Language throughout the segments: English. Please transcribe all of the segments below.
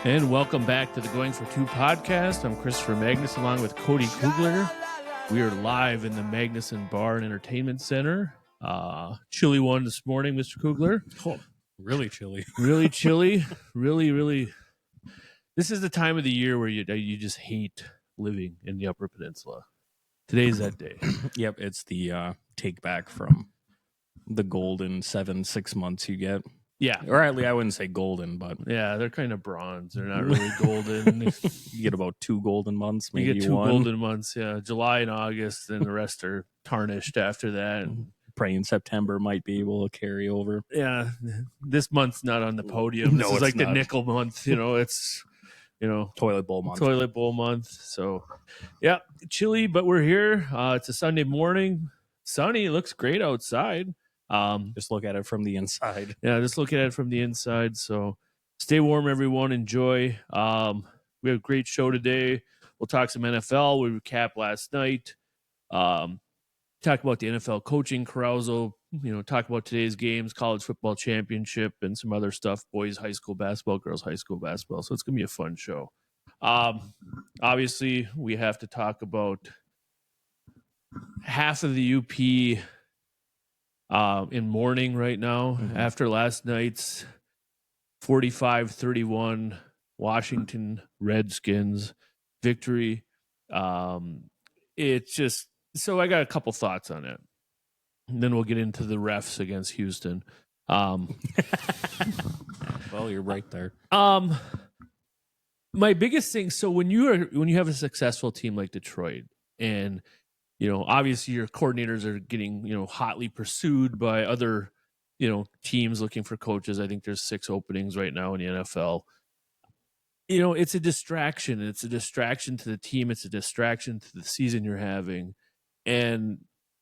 And welcome back to the Going for Two podcast. I'm Christopher Magnus along with Cody Kugler. We are live in the Magnuson Bar and Entertainment Center. Chilly one this morning, Mr. Kugler. Oh, really chilly. Really chilly. really. This is the time of the year where you just hate living in the Upper Peninsula. Today's that day. Yep, it's the take back from the golden 6 months you get. Yeah. Or at least I wouldn't say golden, but Yeah, they're kind of bronze. They're not really golden. you get about 2 golden months, maybe You get 2 one. golden months, yeah. July and August, and the rest are tarnished after that. Praying September might be able to carry over. Yeah, this month's not on the podium. This No, is like it's the not. nickel month. It's Toilet bowl month. toilet bowl month. So yeah, chilly, but we're here. It's a Sunday morning, sunny. It looks great outside. Just look at it from the inside. Yeah, just look at it from the inside. So stay warm, everyone. Enjoy. We have a great show today. We'll talk some NFL. We recap last night. Talk about the NFL coaching carousal. Talk about today's games, college football championship, and some other stuff. Boys high school basketball, girls high school basketball. So it's gonna be a fun show. Obviously, we have to talk about half of the UP in mourning right now after last night's 45-31 Washington Redskins victory. It's just, so I got a couple thoughts on it. And then we'll get into the refs against Houston. Well, you're right there. My biggest thing, so when you have a successful team like Detroit, and obviously your coordinators are getting hotly pursued by other teams looking for coaches. I think there's 6 openings right now in the NFL. It's a distraction. It's a distraction to the team. It's a distraction to the season you're having, and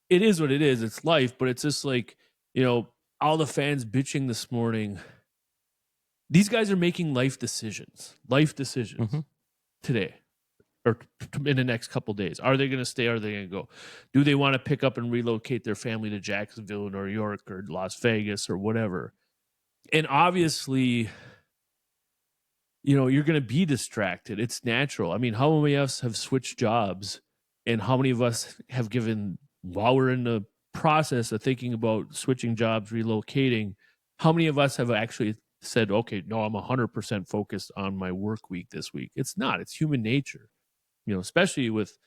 it is what it is. It's life, but it's just like all the fans bitching this morning. These guys are making life decisions today or in the next couple days. Are they going to stay? Are they going to go? Do they want to pick up and relocate their family to Jacksonville, New York, or Las Vegas, or whatever? And obviously, you're going to be distracted. It's natural. I mean, how many of us have switched jobs, and how many of us have given, while we're in the process of thinking about switching jobs, relocating, how many of us have actually said, okay, no, I'm 100% focused on my work week this week? It's not. It's human nature, especially with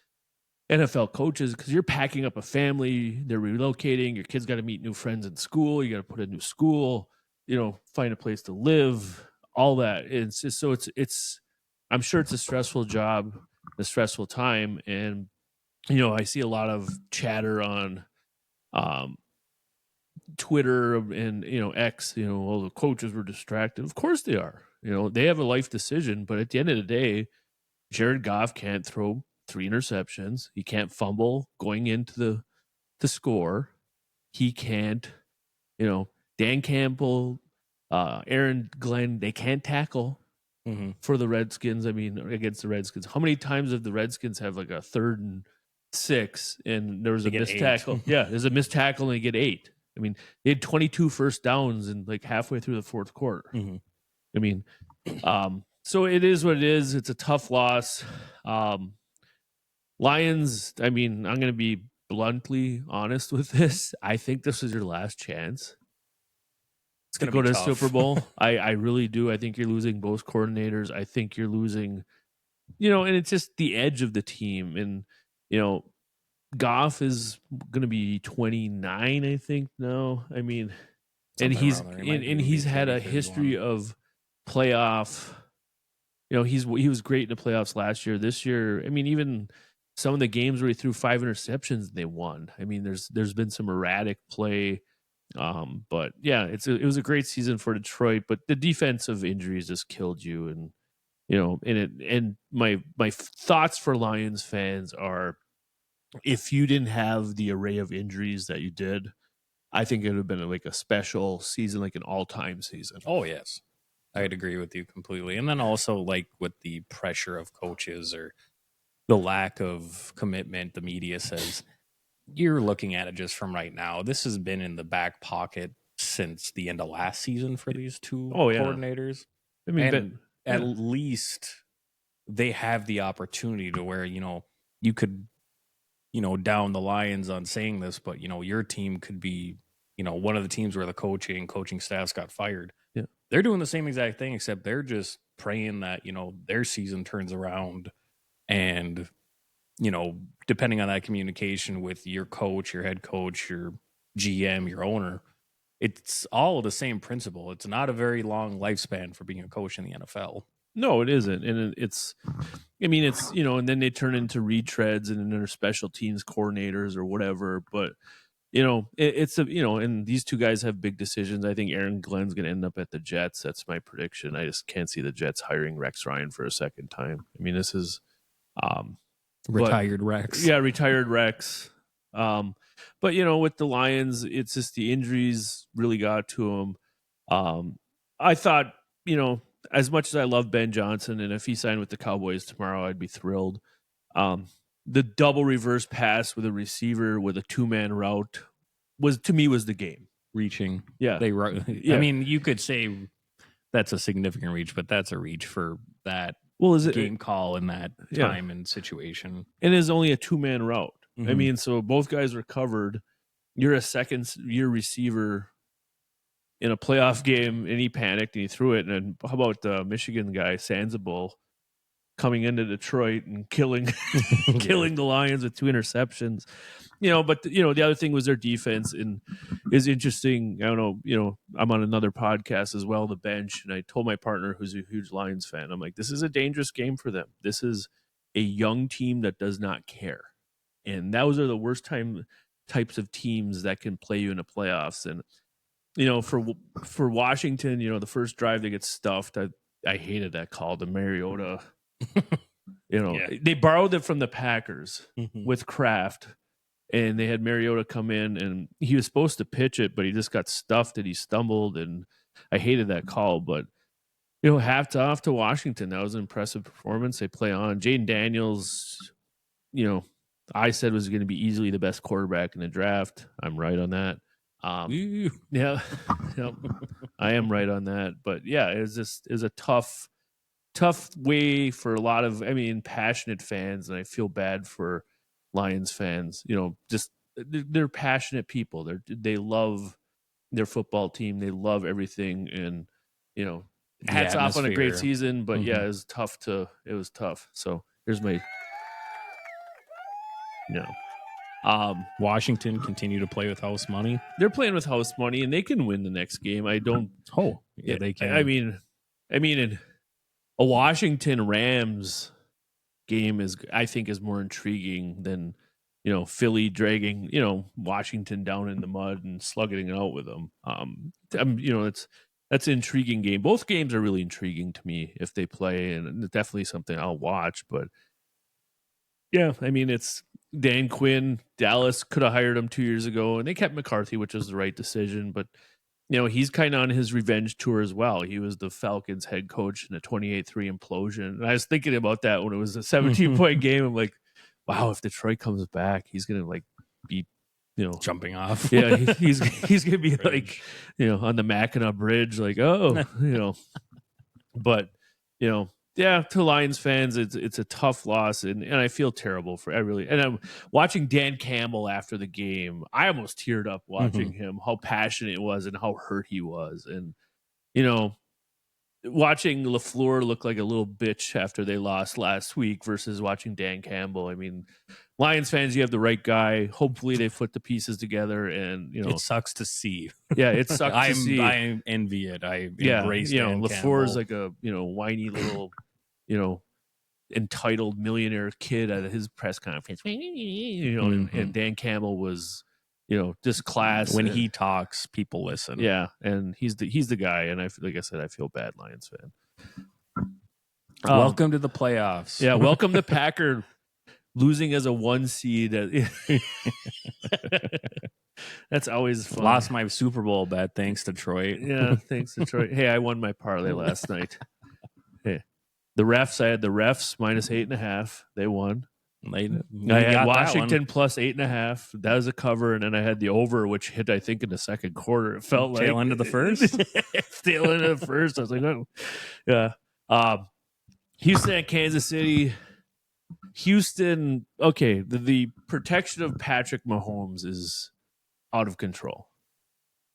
NFL coaches, because you're packing up a family, they're relocating, your kids got to meet new friends in school, you got to put a new school, find a place to live, all that. It's just, so it's I'm sure it's a stressful job, a stressful time. And I see a lot of chatter on Twitter and X, all the coaches were distracted. Of course they are. They have a life decision, but at the end of the day, Jared Goff can't throw 3 interceptions. He can't fumble going into the score. He can't, Dan Campbell, Aaron Glenn, they can't tackle for the Redskins. I mean, against the Redskins. How many times have the Redskins have like a 3rd and 6 and there was a missed tackle? Yeah, there's a missed tackle and they get 8. I mean, they had 22 first downs and like halfway through the 4th quarter. I mean, so it is what it is. It's a tough loss. Lions, I mean, I'm going to be bluntly honest with this. I think this is your last chance. It's going to go to the Super Bowl. I really do. I think you're losing both coordinators. I think you're losing, and it's just the edge of the team. And, Goff is going to be 29, I think now. I mean, and he's had a history of playoff. He was great in the playoffs last year. This year, I mean, even some of the games where he threw 5 interceptions, and they won. I mean, there's been some erratic play, but yeah, it was a great season for Detroit. But the defensive injuries just killed you, and my thoughts for Lions fans are, if you didn't have the array of injuries that you did, I think it would have been like a special season, like an all-time season. Oh, yes. I'd agree with you completely. And then also, like, with the pressure of coaches or the lack of commitment, the media says, you're looking at it just from right now. This has been in the back pocket since the end of last season for these two coordinators. I mean, at least they have the opportunity to where, you could, down the Lions on saying this, but, your team could be, one of the teams where the coaching staffs got fired. Yeah. They're doing the same exact thing, except they're just praying that, their season turns around and, depending on that communication with your coach, your head coach, your GM, your owner, it's all the same principle. It's not a very long lifespan for being a coach in the NFL. No, it isn't. And it's, and then they turn into retreads and then they're special teams coordinators or whatever. But, and these two guys have big decisions. I think Aaron Glenn's going to end up at the Jets. That's my prediction. I just can't see the Jets hiring Rex Ryan for a second time. This is retired Rex. Yeah, retired Rex. But with the Lions, it's just the injuries really got to him. I thought, as much as I love Ben Johnson, and if he signed with the Cowboys tomorrow, I'd be thrilled. The double reverse pass with a receiver with a 2-man route was the game. Reaching. Yeah. I mean, you could say that's a significant reach, but that's a reach for that game call in that time and situation. And it's only a 2-man route. Mm-hmm. So both guys were covered. You're a second-year receiver in a playoff game, and he panicked and he threw it. And how about the Michigan guy, Sanzabul, coming into Detroit and killing the Lions with 2 interceptions? But the other thing was their defense, and is interesting. I don't know, I'm on another podcast as well, the bench, and I told my partner, who's a huge Lions fan, I'm like, this is a dangerous game for them. This is a young team that does not care. And those are the worst types of teams that can play you in the playoffs. And, for Washington, the first drive they get stuffed. I hated that call to Mariota. They borrowed it from the Packers with Kraft, and they had Mariota come in, and he was supposed to pitch it, but he just got stuffed and he stumbled, and I hated that call. But, hats off to Washington. That was an impressive performance. They play on. Jaden Daniels, I said was going to be easily the best quarterback in the draft. I'm right on that. Yeah, I am right on that. But yeah, it was a tough way for a lot of, passionate fans, and I feel bad for Lions fans. They're passionate people. They love their football team. They love everything, and hats off on a great season. But yeah, it was tough. So here's my. Washington continue to play with house money. They're playing with house money, and they can win the next game. I don't. Oh, yeah, they can. In a Washington Rams game I think is more intriguing than Philly dragging Washington down in the mud and slugging it out with them. That's an intriguing game. Both games are really intriguing to me if they play, and definitely something I'll watch. But yeah, it's Dan Quinn. Dallas could have hired him 2 years ago, and they kept McCarthy, which was the right decision. But he's kind of on his revenge tour as well. He was the Falcons head coach in a 28-3 implosion. And I was thinking about that when it was a 17-point game. I'm like, wow, if Detroit comes back, he's gonna be jumping off. Yeah, he's gonna be on the Mackinac Bridge, but yeah, to Lions fans, it's a tough loss, and I feel terrible and I'm watching Dan Campbell after the game. I almost teared up watching him, how passionate it was and how hurt he was. And, watching LaFleur look like a little bitch after they lost last week versus watching Dan Campbell. Lions fans, you have the right guy. Hopefully they put the pieces together, and it sucks to see. Yeah, it sucks to see. I envy it. I embrace Dan LaFleur's Campbell. like a whiny little entitled millionaire kid at his press conference. And Dan Campbell was just class. When he talks, people listen. Yeah, and he's the guy. And like I said, I feel bad, Lions fan. Welcome to the playoffs. Yeah, welcome to Packer losing as a 1 seed. That's always fun. Lost my Super Bowl bet. Thanks, Detroit. Yeah, thanks, Detroit. Hey, I won my parlay last night. Hey, I had the refs minus 8.5. They won. I had Washington plus 8.5. That was a cover, and then I had the over, which hit, I think, in the second quarter. It felt tail end of the first. Tail end of the first. I was like, oh, yeah. Houston at Kansas City. Houston, okay, the protection of Patrick Mahomes is out of control.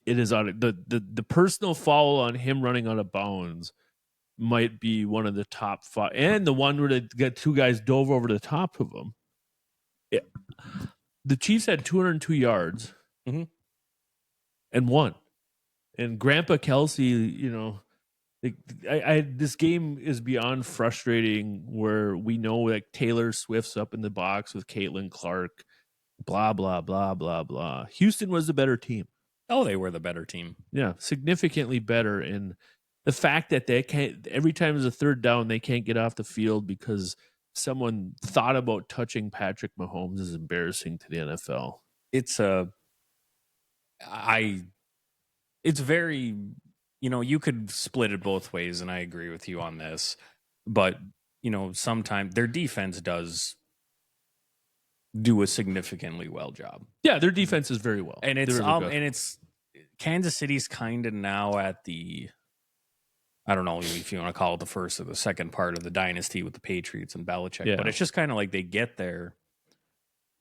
It is on the personal foul on him running out of bounds might be one of the top 5, and the one where the two guys dove over the top of him. The Chiefs had 202 yards and won. And Grandpa Kelsey, you know, this game is beyond frustrating. Where we know like Taylor Swift's up in the box with Caitlin Clark, blah blah blah blah blah. Houston was the better team. Oh, they were the better team. Yeah, significantly better. And the fact that they can't, every time there's a third down, they can't get off the field because someone thought about touching Patrick Mahomes is embarrassing to the NFL. It's very, you know, you could split it both ways, and I agree with you on this. But, you know, sometimes their defense does do a significantly well job. Yeah, their defense is very well. And it's Kansas City's kind of now at the, I don't know if you want to call it the first or the second part of the dynasty with the Patriots and Belichick, but it's just kind of like they get there.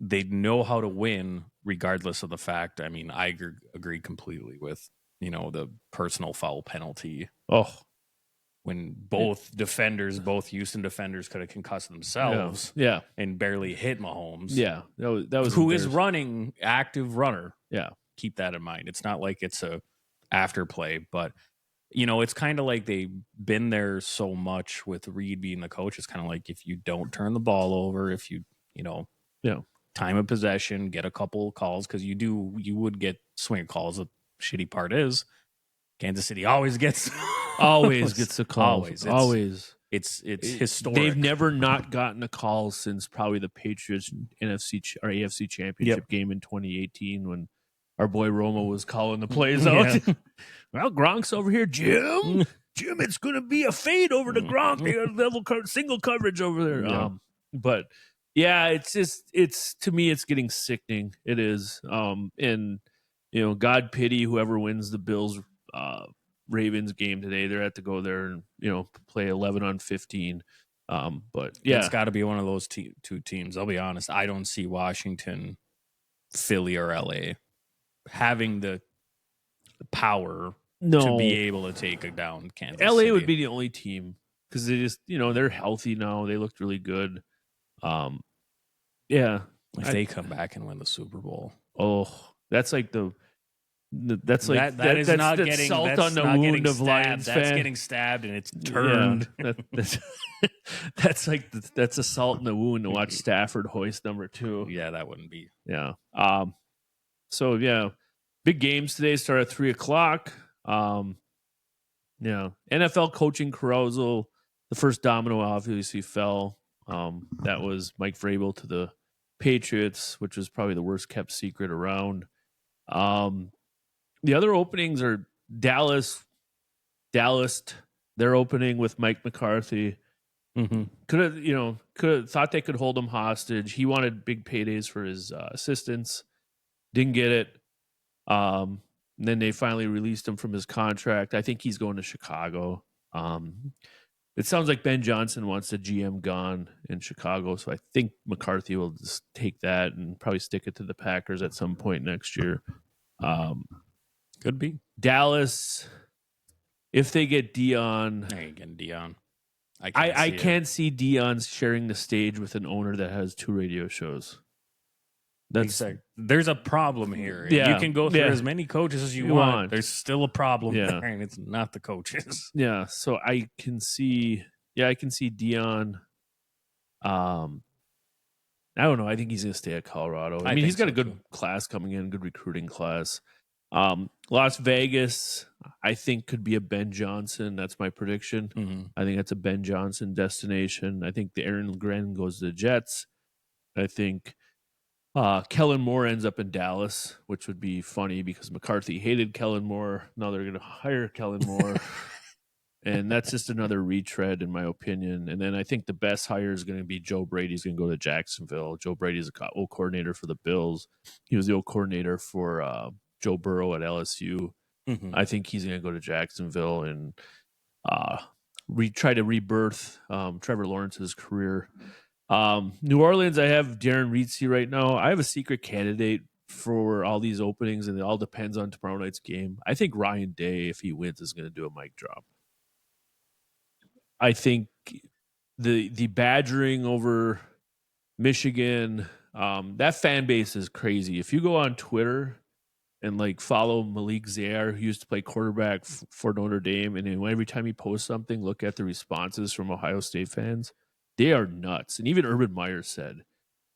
They know how to win regardless of the fact. I mean, I agree completely with, you know, the personal foul penalty. Oh, when both Houston defenders could have concussed themselves and barely hit Mahomes. Yeah. That was who is running active runner. Yeah. Keep that in mind. It's not like it's a afterplay, but you know, it's kind of like they've been there so much with Reed being the coach. It's kind of like if you don't turn the ball over, if you know, time of possession, get a couple calls, because you would get swing calls. The shitty part is Kansas City always gets a call. Always. It's historic. They've never not gotten a call since probably the Patriots NFC or AFC Championship game in 2018 when our boy Romo was calling the plays out. Well, Gronk's over here, Jim, it's going to be a fade over to Gronk. They got single coverage over there. Yeah. But yeah, it's to me, it's getting sickening. It is. And you know, God pity whoever wins the Bills Ravens game today. They're at to go there and, you know, play 11 on 15. But yeah, it's got to be one of those two teams. I'll be honest. I don't see Washington, Philly, or LA having the power to be able to take down Kansas LA City. would be the only team because they just, you know, they're healthy now. They looked really good. Yeah. If they come back and win the Super Bowl. Oh, that's like that's like that is not getting salt that's on the not wound of stabbed. Lions That's fan. getting stabbed and it's turned. Yeah, that's like that's a salt in the wound to watch Stafford hoist number 2. Yeah, that wouldn't be. Yeah. So yeah, big games today start at 3:00. Yeah, NFL coaching carousal. The first domino obviously fell. That was Mike Vrabel to the Patriots, which was probably the worst kept secret around. The other openings are Dallas. They're opening with Mike McCarthy. Could have thought they could hold him hostage. He wanted big paydays for his assistants. Didn't get it. And then they finally released him from his contract. I think he's going to Chicago. It sounds like Ben Johnson wants the GM gone in Chicago, so I think McCarthy will just take that and probably stick it to the Packers at some point next year. Could be. Dallas, if they get Dion. I ain't getting Dion. I can't see Dion sharing the stage with an owner that has 2 radio shows. There's a problem here. Yeah, you can go through as many coaches as you want. There's still a problem there, and it's not the coaches. Yeah, so I can see Dion. I don't know. I think he's going to stay at Colorado. I mean, he's got a good class coming in, good recruiting class. Las Vegas, I think, could be a Ben Johnson. That's my prediction. I think that's a Ben Johnson destination. I think the Aaron Glenn goes to the Jets. I think Kellen Moore ends up in Dallas, which would be funny because McCarthy hated Kellen Moore. Now they're going to hire Kellen Moore. And that's just another retread, in my opinion. And then I think the best hire is going to be Joe Brady's going to go to Jacksonville. Joe Brady's the old coordinator for the Bills. He was the old coordinator for Joe Burrow at LSU. I think he's going to go to Jacksonville. And try to rebirth Trevor Lawrence's career. New Orleans, I have Darren Reetsey right now. I have a secret candidate for all these openings, and it all depends on tomorrow night's game. I think Ryan Day, if he wins, is going to do a mic drop. I think the badgering over Michigan, that fan base is crazy. If you go on Twitter and like follow Malik Zaire, who used to play quarterback for Notre Dame, and then every time he posts something, look at the responses from Ohio State fans. They are nuts. And even Urban Meyer said,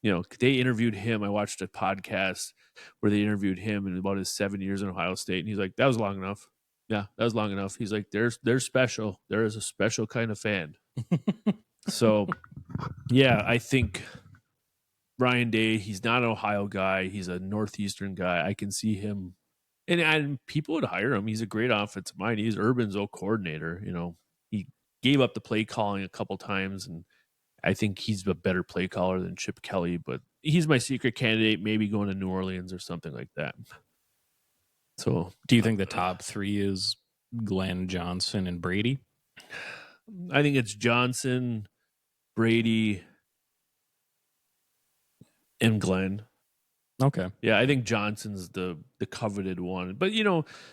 they interviewed him. I watched a podcast where they interviewed him in about his 7 years in Ohio State, and he's like, that was long enough. Yeah, that was long enough. He's like, they're special. There is a special kind of fan. So, yeah, I think Ryan Day, he's not an Ohio guy. He's a Northeastern guy. I can see him. And people would hire him. He's a great offensive mind. He's Urban's old coordinator. He gave up the play calling a couple times, and I think he's a better play caller than Chip Kelly, but he's my secret candidate, maybe going to New Orleans or something like that. So, do you think the top three is Glenn, Johnson, and Brady? I think it's Johnson, Brady, and Glenn. Okay. Yeah, I think Johnson's the coveted one. But,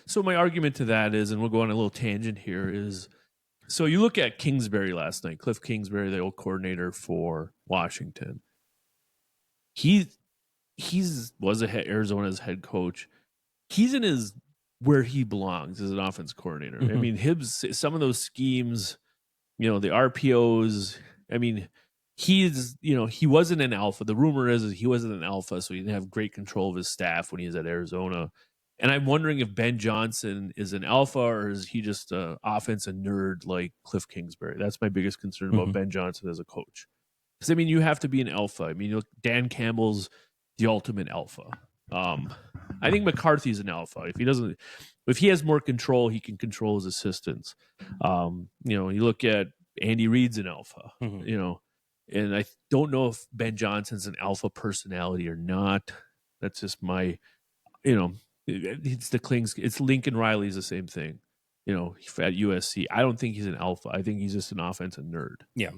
so my argument to that is, and we'll go on a little tangent here, is so you look at Kingsbury last night, Cliff Kingsbury, the old coordinator for Washington. He was Arizona's head coach. He's in where he belongs as an offense coordinator. Mm-hmm. I mean, some of those schemes, the RPOs. I mean, he wasn't an alpha. The rumor is he wasn't an alpha, so he didn't have great control of his staff when he was at Arizona. And I'm wondering if Ben Johnson is an alpha or is he just an offensive nerd like Cliff Kingsbury? That's my biggest concern about Ben Johnson as a coach. Because, you have to be an alpha. I mean, Dan Campbell's the ultimate alpha. I think McCarthy's an alpha. If he has more control, he can control his assistants. You look at Andy Reid's an alpha, and I don't know if Ben Johnson's an alpha personality or not. That's just my, it's Lincoln Riley's the same thing, at USC. I don't think he's an alpha. I think he's just an offensive nerd. Yeah.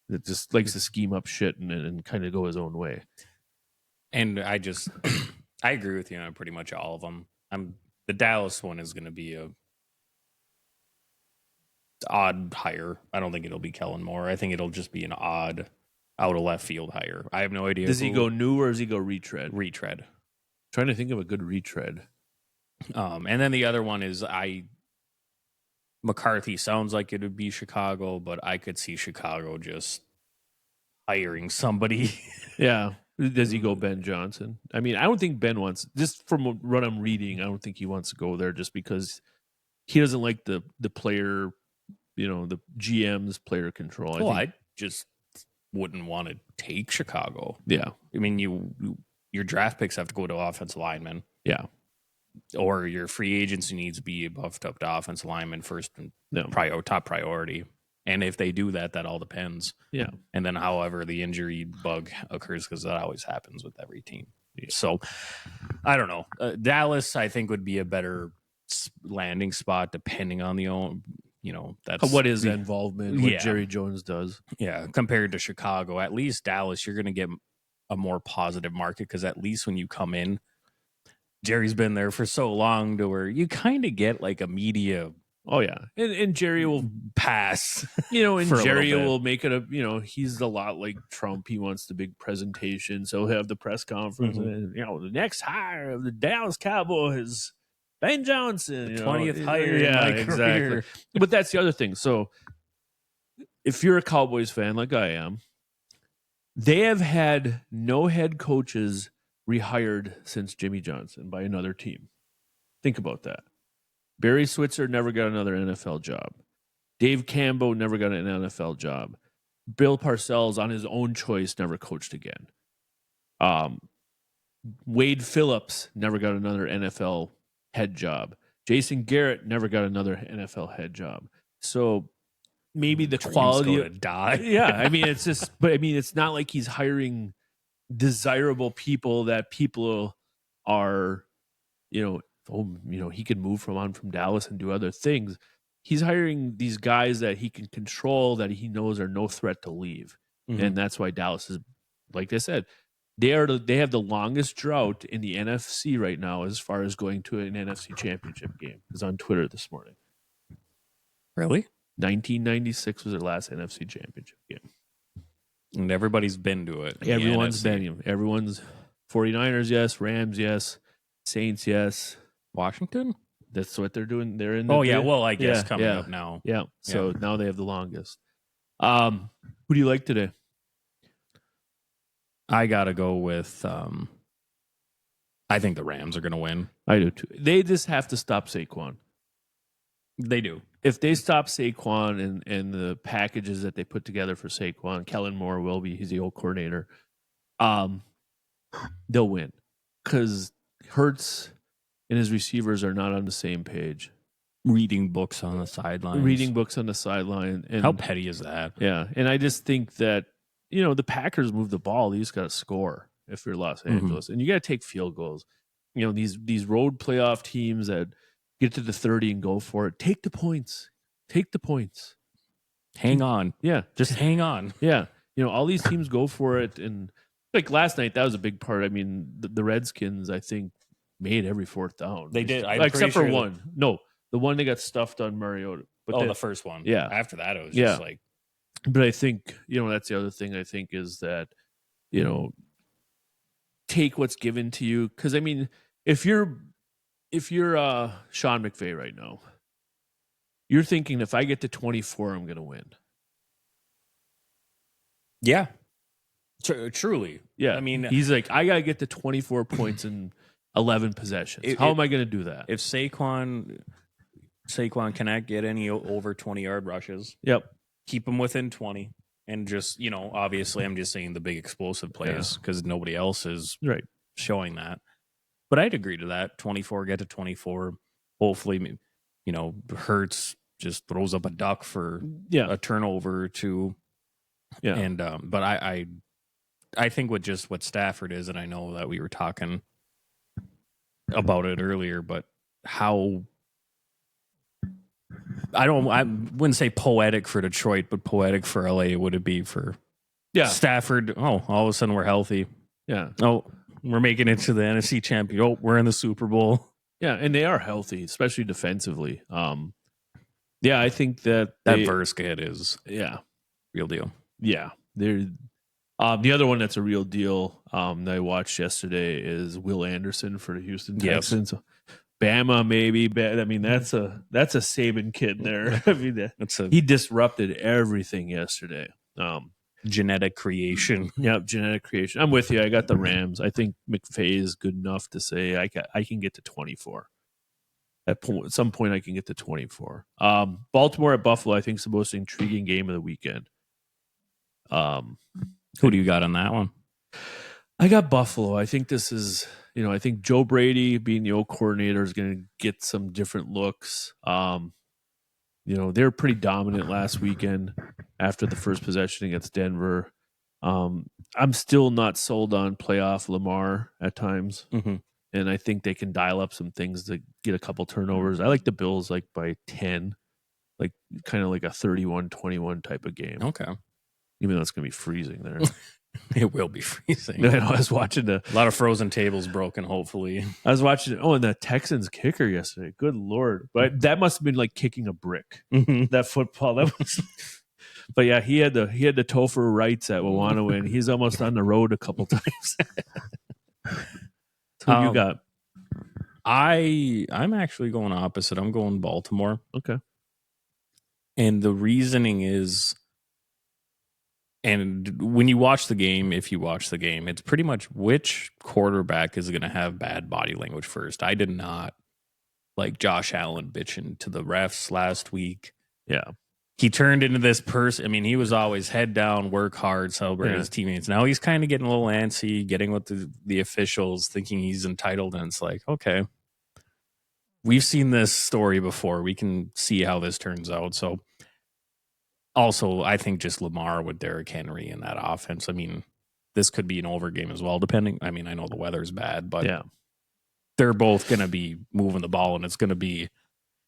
That just likes to scheme up shit and kind of go his own way. And I agree with you on pretty much all of them. The Dallas one is going to be a odd hire. I don't think it'll be Kellen Moore. I think it'll just be an odd out of left field hire. I have no idea. Does he go new or does he go retread? Retread. Trying to think of a good retread. And then the other one is McCarthy sounds like it would be Chicago, but I could see Chicago just hiring somebody. Yeah. Does he go Ben Johnson? I mean, I don't think Ben wants, just from what I'm reading, I don't think he wants to go there just because he doesn't like the player, the GM's player control. I just wouldn't want to take Chicago. Yeah. I mean, your draft picks have to go to offensive linemen. Yeah. Or your free agency needs to be buffed up to offensive linemen first and top priority. And if they do that, that all depends. Yeah. And then however the injury bug occurs, because that always happens with every team. Yeah. So I don't know. Dallas, I think, would be a better landing spot depending on that's what is the involvement, what Jerry Jones does. Yeah. Compared to Chicago, at least Dallas, you're going to get a more positive market because at least when you come in, Jerry's been there for so long to where you kind of get like a media. Oh yeah, and Jerry will pass, and Jerry will make it he's a lot like Trump. He wants the big presentation, so he'll have the press conference, and the next hire of the Dallas Cowboys, Ben Johnson, 20th hire. Yeah, exactly. But that's the other thing. So if you're a Cowboys fan like I am, they have had no head coaches rehired since Jimmy Johnson by another team. Think about that. Barry Switzer never got another NFL job. Dave Campbell never got an NFL job. Bill Parcells, on his own choice, never coached again. Wade Phillips never got another NFL head job. Jason Garrett never got another NFL head job. So maybe the quality of die. Yeah, I mean it's not like he's hiring desirable people that people are, he can move from Dallas and do other things. he's hiring these guys that he can control, that he knows are no threat to leave. Mm-hmm. And that's why Dallas is, like I said, they have the longest drought in the NFC right now as far as going to an NFC championship game. It was on Twitter this morning. Really? 1996 was their last NFC championship game. And everybody's been to it. Everyone's been. Everyone's 49ers, yes. Rams, yes. Saints, yes. Washington? That's what they're doing. They're in. Well, I guess coming up now. Yeah. So now they have the longest. Who do you like today? I gotta go with. I think the Rams are going to win. I do too. They just have to stop Saquon. They do. If they stop Saquon and the packages that they put together for Saquon, Kellen Moore will be. He's the old coordinator. They'll win because Hurts and his receivers are not on the same page. Reading books on the sideline. And how petty is that? Yeah. And I just think that, the Packers move the ball. You just got to score if you're Los Angeles. And you got to take field goals. These road playoff teams that get to the 30 and go for it. Take the points. Hang on. Yeah. Just hang on. Yeah. All these teams go for it. And like last night, that was a big part. I mean, the Redskins, I think, made every fourth down. They did. Except for one. No, the one they got stuffed on Mariota. But the first one. Yeah. After that, it was just like. But I think, that's the other thing I think is that, take what's given to you. Because, I mean, if you're Sean McVay right now, you're thinking if I get to 24, I'm going to win. Yeah. Truly. Yeah. I mean, he's like, I got to get to 24 points in 11 possessions. How am I going to do that? If Saquon cannot get any over 20-yard rushes. Yep. Keep him within 20. And just, obviously I'm just saying the big explosive plays because nobody else is showing that. But I'd agree to that. 24, get to 24. Hopefully, Hurts just throws up a duck for a turnover or two. Yeah. And but I think with just what Stafford is, and I know that we were talking about it earlier, but how I wouldn't say poetic for Detroit, but poetic for LA would it be for Stafford? Oh, all of a sudden we're healthy. Yeah. Oh, we're making it to the NFC champion. Oh, we're in the Super Bowl. Yeah, and they are healthy, especially defensively. I think that Verse kid is real deal. Yeah, they're the other one that's a real deal that I watched yesterday is Will Anderson for the Houston Texans. Bama, maybe. I mean, that's a Saban kid there. I mean, he disrupted everything yesterday. Genetic creation. Yep, genetic creation. I'm with you. I got the Rams. I think McVay is good enough to say I can get to 24. At some point, I can get to 24. Baltimore at Buffalo, I think, is the most intriguing game of the weekend. Who do you got on that one? I got Buffalo. I think this is, I think Joe Brady being the old coordinator is going to get some different looks. They're pretty dominant last weekend after the first possession against Denver. I'm still not sold on playoff Lamar at times. Mm-hmm. And I think they can dial up some things to get a couple turnovers. I like the Bills like by 10, like kind of like a 31-21 type of game. Okay. Even though it's going to be freezing there. It will be freezing. I know. I was watching a lot of frozen tables broken, hopefully. I was watching and the Texans kicker yesterday. Good Lord. But that must have been like kicking a brick. Mm-hmm. That football. That was But yeah, he had the Topher rights at Wawanawa, and he's almost on the road a couple times. Who you got? I'm actually going opposite. I'm going Baltimore. Okay. And the reasoning is, and when you watch the game, if you watch the game, it's pretty much which quarterback is going to have bad body language first. I did not like Josh Allen bitching to the refs last week. Yeah. He turned into this person. I mean, he was always head down, work hard, celebrate his teammates. Now he's kind of getting a little antsy, getting with the officials, thinking he's entitled. And it's like, okay, we've seen this story before. We can see how this turns out. So also, I think just Lamar with Derrick Henry in that offense. I mean, this could be an over game as well, depending. I mean, I know the weather's bad, but they're both going to be moving the ball, and it's going to be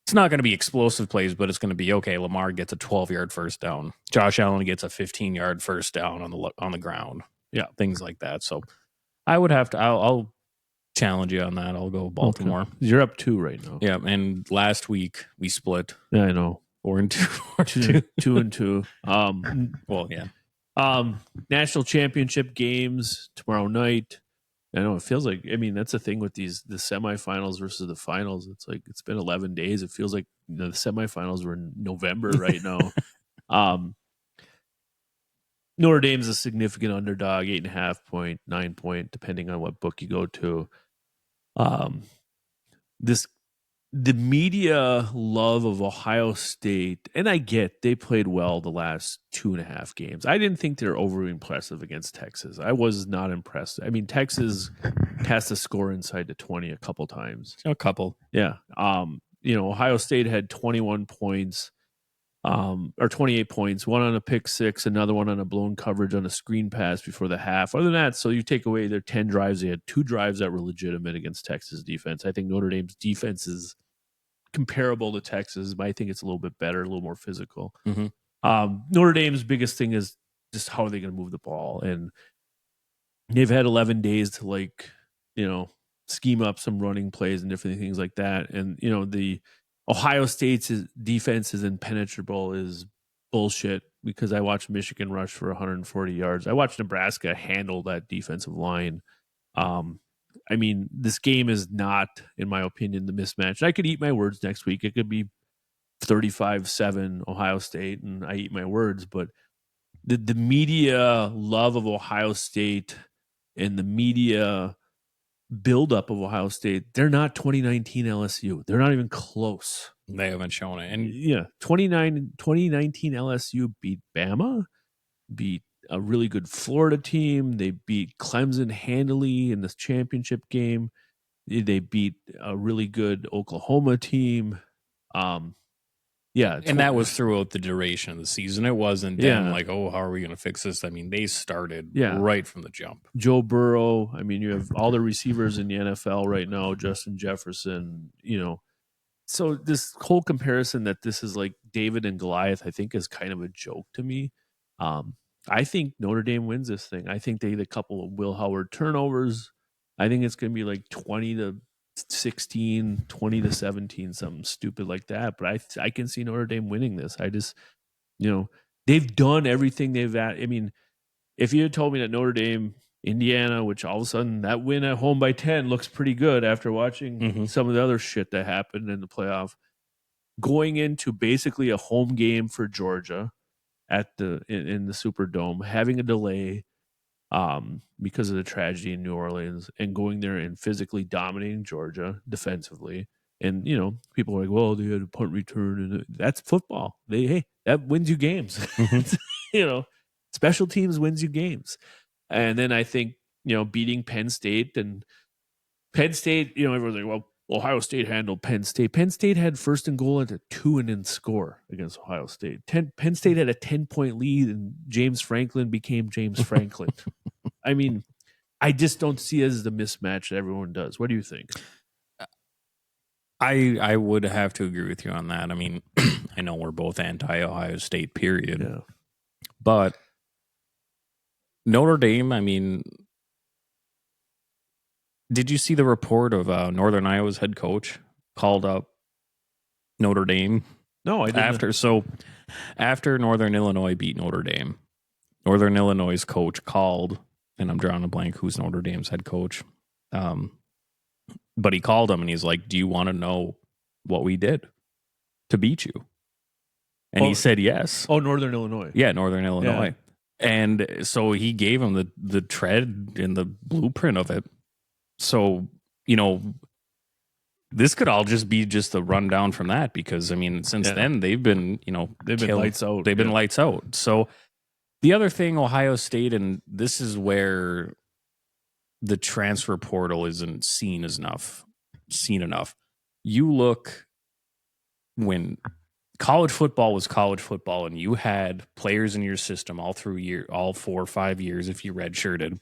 it's not going to be explosive plays, but it's going to be, okay, Lamar gets a 12-yard first down. Josh Allen gets a 15-yard first down on the ground. Yeah. Things like that. So I would have to, I'll challenge you on that. I'll go Baltimore. Okay. You're up 2 right now. Yeah. And last week we split. Yeah, I know. 4-2. 2-2. Well, yeah. National championship games tomorrow night. I know it feels like, I mean, that's the thing with the semifinals versus the finals. It's like, it's been 11 days. It feels like the semifinals were in November right now. Notre Dame's a significant underdog, 8.5 point, 9 point, depending on what book you go to. The media love of Ohio State, and I get they played well the last 2.5 games. I didn't think they were overly impressive against Texas. I was not impressed. I mean, Texas has to score inside the 20 a couple times. A couple. Yeah. Ohio State had 21 points, or 28 points, one on a pick six, another one on a blown coverage on a screen pass before the half. Other than that, so you take away their 10 drives, they had 2 drives that were legitimate against Texas defense. I think Notre Dame's defense comparable to Texas, but I think it's a little bit better, a little more physical. Mm-hmm. Notre Dame's biggest thing is just how are they going to move the ball, and they've had 11 days to scheme up some running plays and different things like that. And the Ohio State's defense is impenetrable is bullshit, because I watched Michigan rush for 140 yards. I watched Nebraska handle that defensive line. I mean, this game is not, in my opinion, the mismatch. I could eat my words next week. It could be 35-7 Ohio State, and I eat my words. But the media love of Ohio State and the media buildup of Ohio State, they're not 2019 LSU. They're not even close. They haven't shown it. And 2019 LSU beat Bama, beat a really good Florida team. They beat Clemson handily in this championship game. They beat a really good Oklahoma team. And that was throughout the duration of the season. It wasn't them like, oh, how are we going to fix this? I mean, they started right from the jump. Joe Burrow. I mean, you have all the receivers in the NFL right now, Justin Jefferson, So this whole comparison that this is like David and Goliath, I think is kind of a joke to me. I think Notre Dame wins this thing. I think they get a couple of Will Howard turnovers. I think it's going to be like 20-16, 20-17, something stupid like that. But I can see Notre Dame winning this. I just, they've done everything they've at. I mean, if you had told me that Notre Dame, Indiana, which all of a sudden that win at home by 10 looks pretty good after watching some of the other shit that happened in the playoff, going into basically a home game for Georgia in the Superdome, having a delay because of the tragedy in New Orleans, and going there and physically dominating Georgia defensively. And people are like, well, they had a punt return, and that's football. That wins you games. Special teams wins you games. And then I think beating Penn State, everyone's like, well, Ohio State handled Penn State. Penn State had first and goal at a 2-and-in score against Ohio State. Penn State had a 10-point lead, and James Franklin became James Franklin. I mean, I just don't see it as the mismatch that everyone does. What do you think? I would have to agree with you on that. I mean, I know we're both anti-Ohio State, period. Yeah. But Notre Dame, I mean, did you see the report of Northern Iowa's head coach called up Notre Dame? No, I didn't. After Northern Illinois beat Notre Dame, Northern Illinois' coach called, and I'm drawing a blank who's Notre Dame's head coach, but he called him and he's like, do you want to know what we did to beat you? And he said yes. Oh, Northern Illinois. Yeah, Northern Illinois. Yeah. And so he gave him the tread and the blueprint of it. So, this could all just be just a rundown from that, because, I mean, since then they've been, they've been lights out. They've been lights out. So the other thing, Ohio State, and this is where the transfer portal isn't seen enough. You look when college football was college football, and you had players in your system all 4 or 5 years if you redshirted.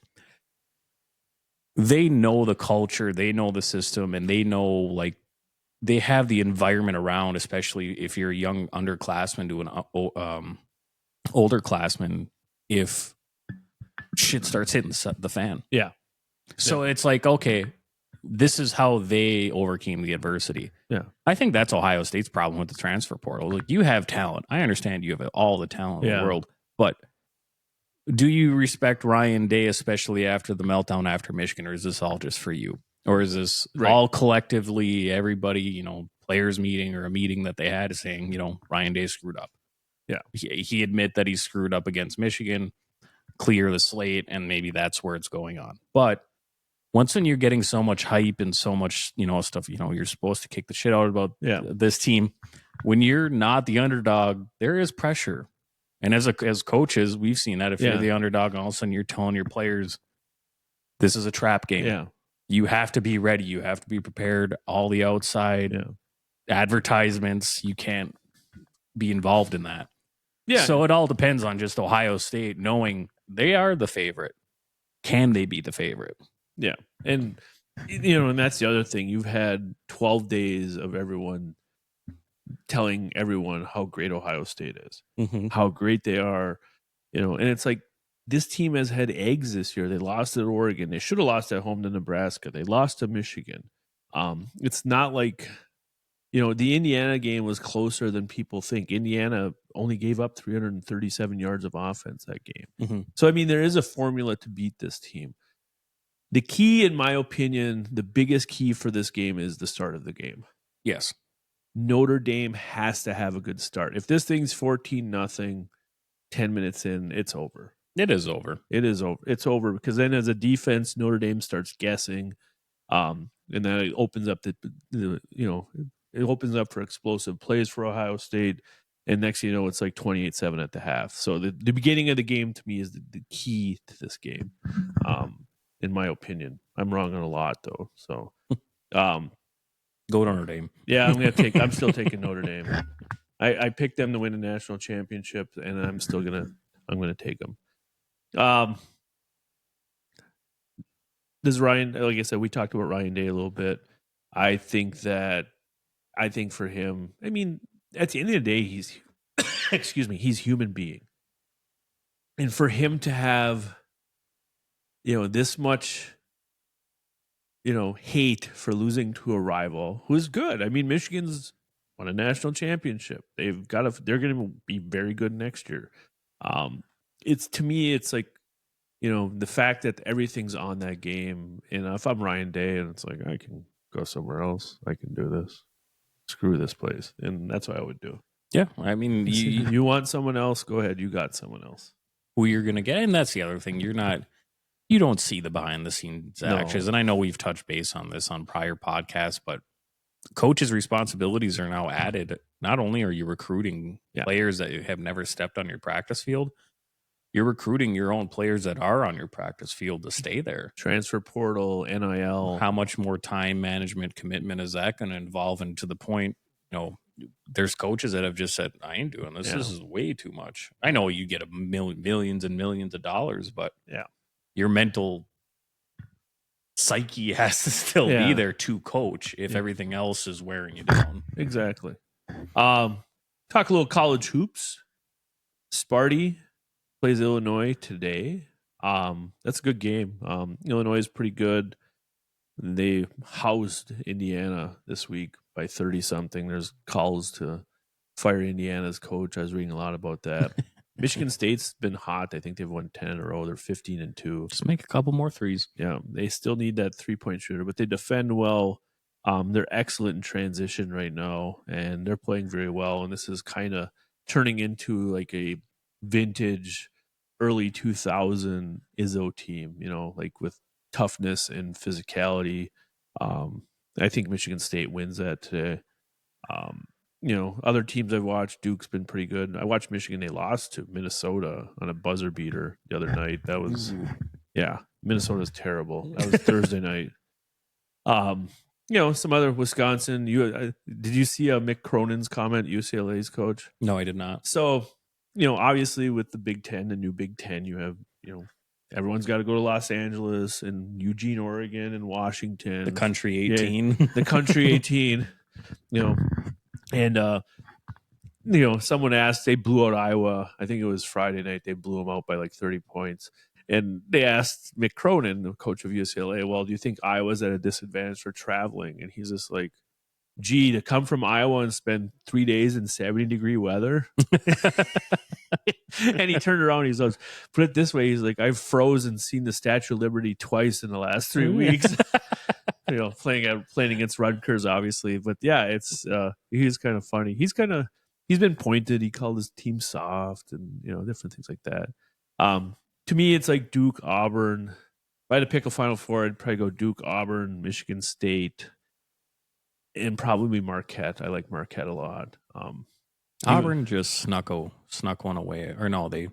They know the culture, they know the system, and they know, like, they have the environment around, especially if you're a young underclassman to an older classman, if shit starts hitting the fan. Yeah. So it's like, okay, this is how they overcame the adversity. Yeah. I think that's Ohio State's problem with the transfer portal. Like, you have talent. I understand you have all the talent in the world, but do you respect Ryan Day, especially after the meltdown after Michigan, or is this all just for you? Or is this all collectively, everybody, players meeting or a meeting that they had saying, Ryan Day screwed up? Yeah. He admit that he screwed up against Michigan, clear the slate, and maybe that's where it's going on. But once when you're getting so much hype and so much, stuff, you're supposed to kick the shit out about this team. When you're not the underdog, there is pressure. And as coaches, we've seen that if you're the underdog, and all of a sudden you're telling your players, this is a trap game. Yeah. You have to be ready. You have to be prepared. All the outside advertisements, you can't be involved in that. Yeah. So it all depends on just Ohio State knowing they are the favorite. Can they be the favorite? Yeah. And, and that's the other thing. You've had 12 days of everyone telling everyone how great Ohio State is, how great they are, and it's like, this team has had eggs this year. They lost at Oregon. They should have lost at home to Nebraska. They lost to Michigan. It's not like, the Indiana game was closer than people think. Indiana only gave up 337 yards of offense that game. So, I mean, there is a formula to beat this team. The key, in my opinion, the biggest key for this game is the start of the game. Yes. Notre Dame has to have a good start. If this thing's 14-0, 10 minutes in, it's over. It is over. It is over. It's over because then as a defense, Notre Dame starts guessing, and then it opens up it opens up for explosive plays for Ohio State, and next thing you know, it's like 28-7 at the half. So the beginning of the game to me is the key to this game, in my opinion. I'm wrong on a lot though. So, go Notre Dame. Yeah, I'm still taking Notre Dame. I picked them to win a national championship, and I'm gonna take them. Does Ryan, like I said, we talked about Ryan Day a little bit. I think for him, I mean, at the end of the day, he's he's human being. And for him to have, this much, hate for losing to a rival who is good. I mean, Michigan's won a national championship. They're going to be very good next year. To me, it's like, the fact that everything's on that game. And if I'm Ryan Day and it's like, I can go somewhere else, I can do this. Screw this place. And that's what I would do. Yeah. I mean, you want someone else? Go ahead. You got someone else. Who you're going to get. And that's the other thing. You don't see the behind the scenes actions. And I know we've touched base on this on prior podcasts, but coaches' responsibilities are now added. Not only are you recruiting players that have never stepped on your practice field, you're recruiting your own players that are on your practice field to stay there. Transfer portal, NIL. How much more time management commitment is that going to involve? And to the point, there's coaches that have just said, I ain't doing this. Yeah. This is way too much. I know you get millions and millions of dollars, but your mental psyche has to still be there to coach if everything else is wearing you down. Exactly. Talk a little college hoops. Sparty plays Illinois today. That's a good game. Illinois is pretty good. They housed Indiana this week by 30-something. There's calls to fire Indiana's coach. I was reading a lot about that. Michigan State's been hot. I think they've won 10 in a row. They're 15-2. Just make a couple more threes. Yeah, they still need that three-point shooter, but they defend well. They're excellent in transition right now, and they're playing very well. And this is kind of turning into like a vintage early 2000 Izzo team, like with toughness and physicality. I think Michigan State wins that today. Other teams I've watched, Duke's been pretty good. I watched Michigan. They lost to Minnesota on a buzzer beater the other night. That was, Minnesota's terrible. That was Thursday night. Some other Wisconsin. Did you see Mick Cronin's comment, UCLA's coach? No, I did not. So, obviously with the Big Ten, the new Big Ten, you have, everyone's got to go to Los Angeles and Eugene, Oregon, and Washington. The country 18. The country 18. And someone asked, they blew out Iowa. I think it was Friday night. They blew them out by like 30 points. And they asked Mick Cronin, the coach of UCLA, well, do you think Iowa's at a disadvantage for traveling? And he's just like, gee, to come from Iowa and spend 3 days in 70-degree weather. And he turned around. He's like, put it this way. He's like, I've frozen, seen the Statue of Liberty twice in the last 3 weeks. Playing against Rutgers, obviously. But yeah, he's kind of funny. He's been pointed. He called his team soft and, different things like that. To me, it's like Duke, Auburn. If I had to pick a Final Four, I'd probably go Duke, Auburn, Michigan State, and probably Marquette. I like Marquette a lot. Auburn just snuck one away. Or no, they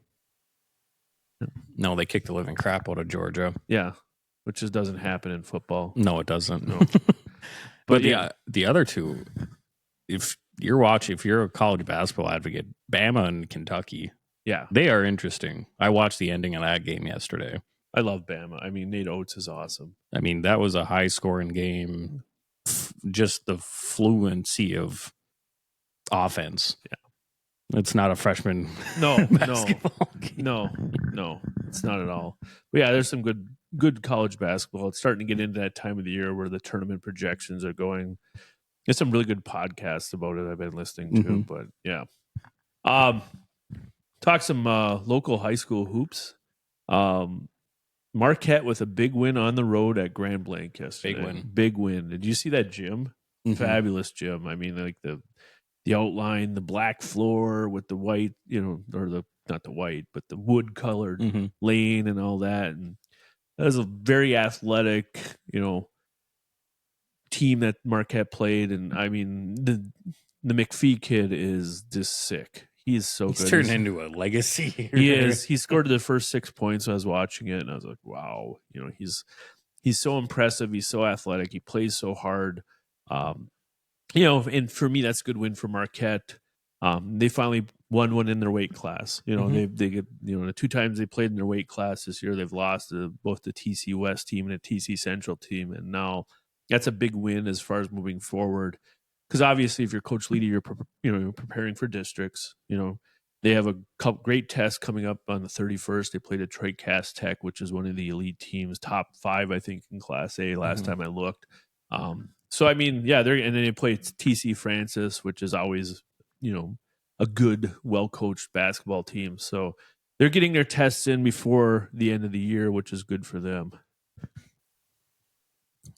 kicked the living crap out of Georgia. Yeah, which just doesn't happen in football. No, it doesn't. No. But yeah, the other two, if you're a college basketball advocate, Bama and Kentucky, yeah, they are interesting. I watched the ending of that game yesterday. I love Bama. I mean, Nate Oates is awesome. I mean, that was a high-scoring game. Just the fluency of offense. Yeah. It's not a freshman. No, it's not at all. But yeah, there's some good college basketball. It's starting to get into that time of the year where the tournament projections are going. There's some really good podcasts about it I've been listening to. Mm-hmm. But yeah. Talk some local high school hoops. Marquette with a big win on the road at Grand Blanc yesterday. Big win. Did you see that gym? Mm-hmm. Fabulous gym. I mean, like the outline, the black floor with the white, or not the white, but the wood colored mm-hmm. lane and all that. And that was a very athletic, team that Marquette played. And I mean, the McPhee kid is just sick. He is so good. He's turned into a legacy. He is. He scored the first 6 points when I was watching it, and I was like, wow. He's so impressive. He's so athletic. He plays so hard. And for me, that's a good win for Marquette. They finally won one in their weight class. Mm-hmm. they get, the 2 times they played in their weight class this year, they've lost to both the TC West team and a TC Central team. And now that's a big win as far as moving forward. Because obviously, if you're Coach Leedy, you're preparing for districts. They have a great test coming up on the 31st. They play Detroit Cass Tech, which is one of the elite teams, top 5, I think, in Class A. Last mm-hmm. time I looked. So I mean, yeah, and then they play TC Francis, which is always, a good, well-coached basketball team. So they're getting their tests in before the end of the year, which is good for them.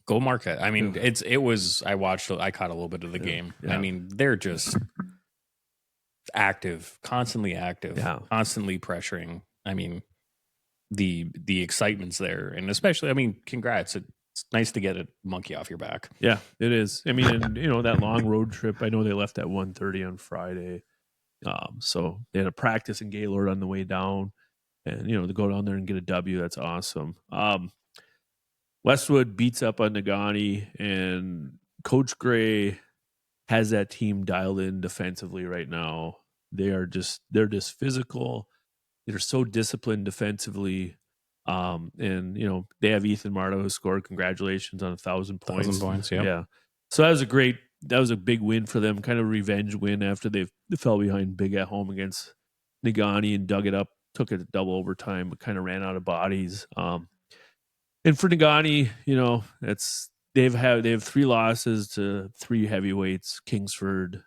Go Marquette. I mean, I caught a little bit of the game. Yeah. I mean, they're just active, constantly constantly pressuring. I mean, the excitement's there. And especially, I mean, congrats. It's nice to get a monkey off your back. Yeah, it is. I mean, and, that long road trip, I know they left at 1:30 on Friday. So they had a practice in Gaylord on the way down. And, to go down there and get a W, that's awesome. Westwood beats up on Negaunee, and Coach Gray has that team dialed in defensively right now. They're just physical. They're so disciplined defensively. And they have Ethan Marta who scored. Congratulations on 1,000 points. 1,000 points, yeah. So that was a big win for them, kind of a revenge win after they fell behind big at home against Negaunee and dug it up, took it to double overtime, but kind of ran out of bodies. And for Negaunee, they have 3 losses to 3 heavyweights: Kingsford,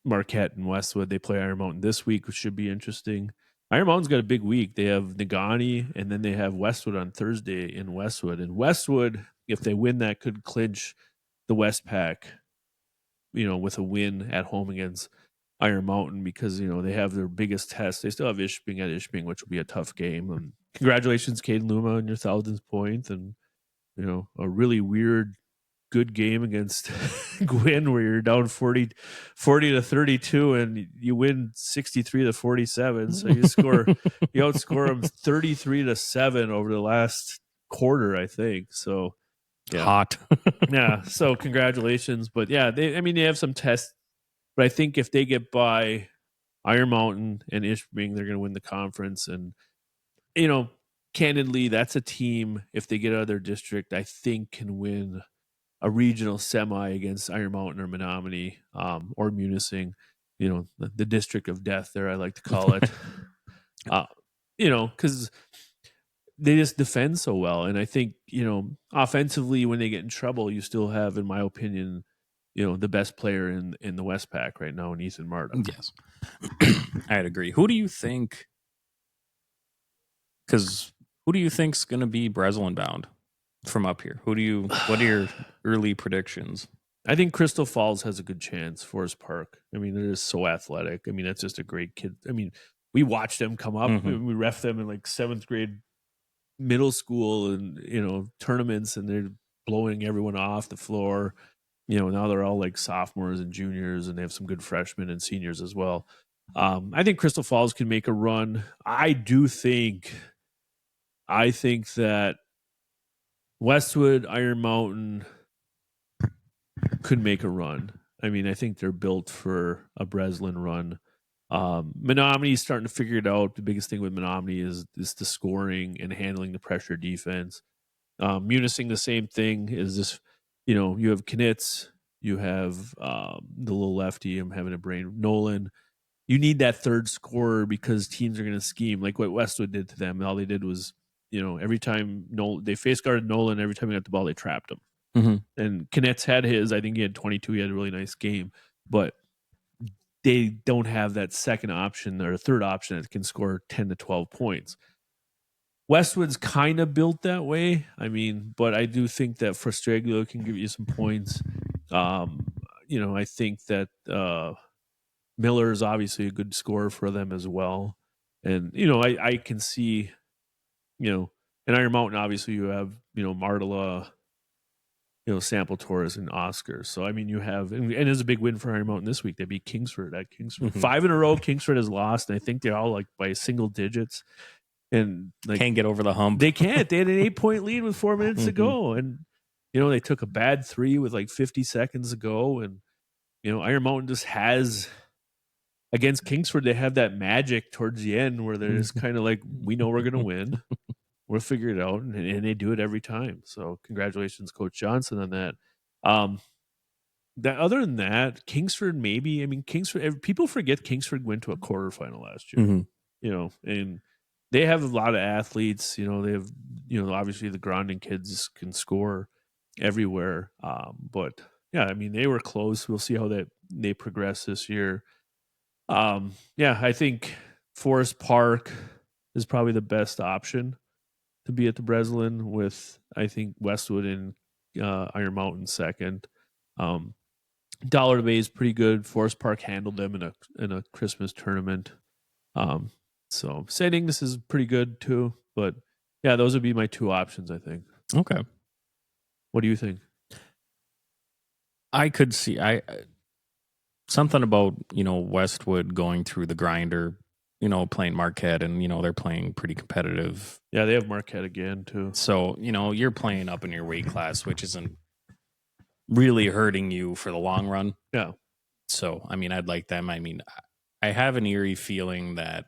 Marquette, and Westwood. They play Iron Mountain this week, which should be interesting. Iron Mountain's got a big week. They have Negaunee, and then they have Westwood on Thursday in Westwood. And Westwood, if they win that, could clinch the Westpac, with a win at home against Iron Mountain, because, they have their biggest test. They still have Ishping at Ishping, which will be a tough game. And congratulations, Caden Luma, on your 1,000th point. And, a really weird, good game against Gwynn, where you're down 40 to 32 and you win 63 to 47. So you outscore them 33 to 7 over the last quarter, I think. So yeah. Hot. Yeah. So congratulations. But yeah, they have some tests, but I think if they get by Iron Mountain and Ishping, they're going to win the conference. And, candidly, that's a team, if they get out of their district, I think can win a regional semi against Iron Mountain or Menominee or Munising, the district of death there, I like to call it. Because they just defend so well. And I think, offensively, when they get in trouble, you still have, in my opinion, the best player in the Westpac right now, in Ethan Marta. Yes. I'd agree. Who do you think? Because who do you think's going to be Breslin bound from up here? What are your early predictions? I think Crystal Falls has a good chance. Forest Park. I mean, they're just so athletic. I mean, that's just a great kid. I mean, we watched them come up. Mm-hmm. We ref them in like 7th grade middle school and, tournaments, and they're blowing everyone off the floor. Now they're all like sophomores and juniors, and they have some good freshmen and seniors as well. I think Crystal Falls can make a run. I think that Westwood, Iron Mountain could make a run. I mean, I think they're built for a Breslin run. Menominee's starting to figure it out. The biggest thing with Menominee is the scoring and handling the pressure defense. Munising, the same thing, is this, you have Knitz, you have the little lefty, I'm having a brain, Nolan. You need that third scorer because teams are going to scheme like what Westwood did to them. All they did was, every time they face guarded Nolan, every time he got the ball, they trapped him. Mm-hmm. And Knitz had his, I think he had 22. He had a really nice game, but they don't have that second option or third option that can score 10 to 12 points. Westwood's kind of built that way. I mean, but I do think that Frustraglio can give you some points. I think that Miller is obviously a good scorer for them as well. And, I can see, in Iron Mountain, obviously you have, Martela, Sample Torres and Oscar. So, I mean, you have, and it's a big win for Iron Mountain this week. They beat Kingsford at Kingsford. Mm-hmm. 5 in a row, Kingsford has lost. And I think they're all like by single digits. And like, can't get over the hump. They can't. They had an 8-point lead with 4 minutes to go. And, they took a bad 3 with like 50 seconds to go. And, Iron Mountain just has, against Kingsford, they have that magic towards the end where they're just kind of like, we know we're going to win. We'll figure it out, and they do it every time. So congratulations, Coach Johnson, on that. Other than that, Kingsford maybe. I mean, Kingsford. People forget Kingsford went to a quarterfinal last year. Mm-hmm. And they have a lot of athletes. They have, obviously the Grondin kids can score everywhere. But yeah, I mean, they were close. We'll see how they progress this year. I think Forest Park is probably the best option to be at the Breslin, with I think Westwood and Iron Mountain second. Dollar Bay is pretty good. Forest Park handled them in a Christmas tournament. So St. Ignace is pretty good too. But yeah, those would be my 2 options, I think. Okay. What do you think? I could see something about, Westwood going through the grinder, playing Marquette, and, they're playing pretty competitive. Yeah, they have Marquette again, too. So, you're playing up in your weight class, which isn't really hurting you for the long run. Yeah. So, I mean, I'd like them. I mean, I have an eerie feeling that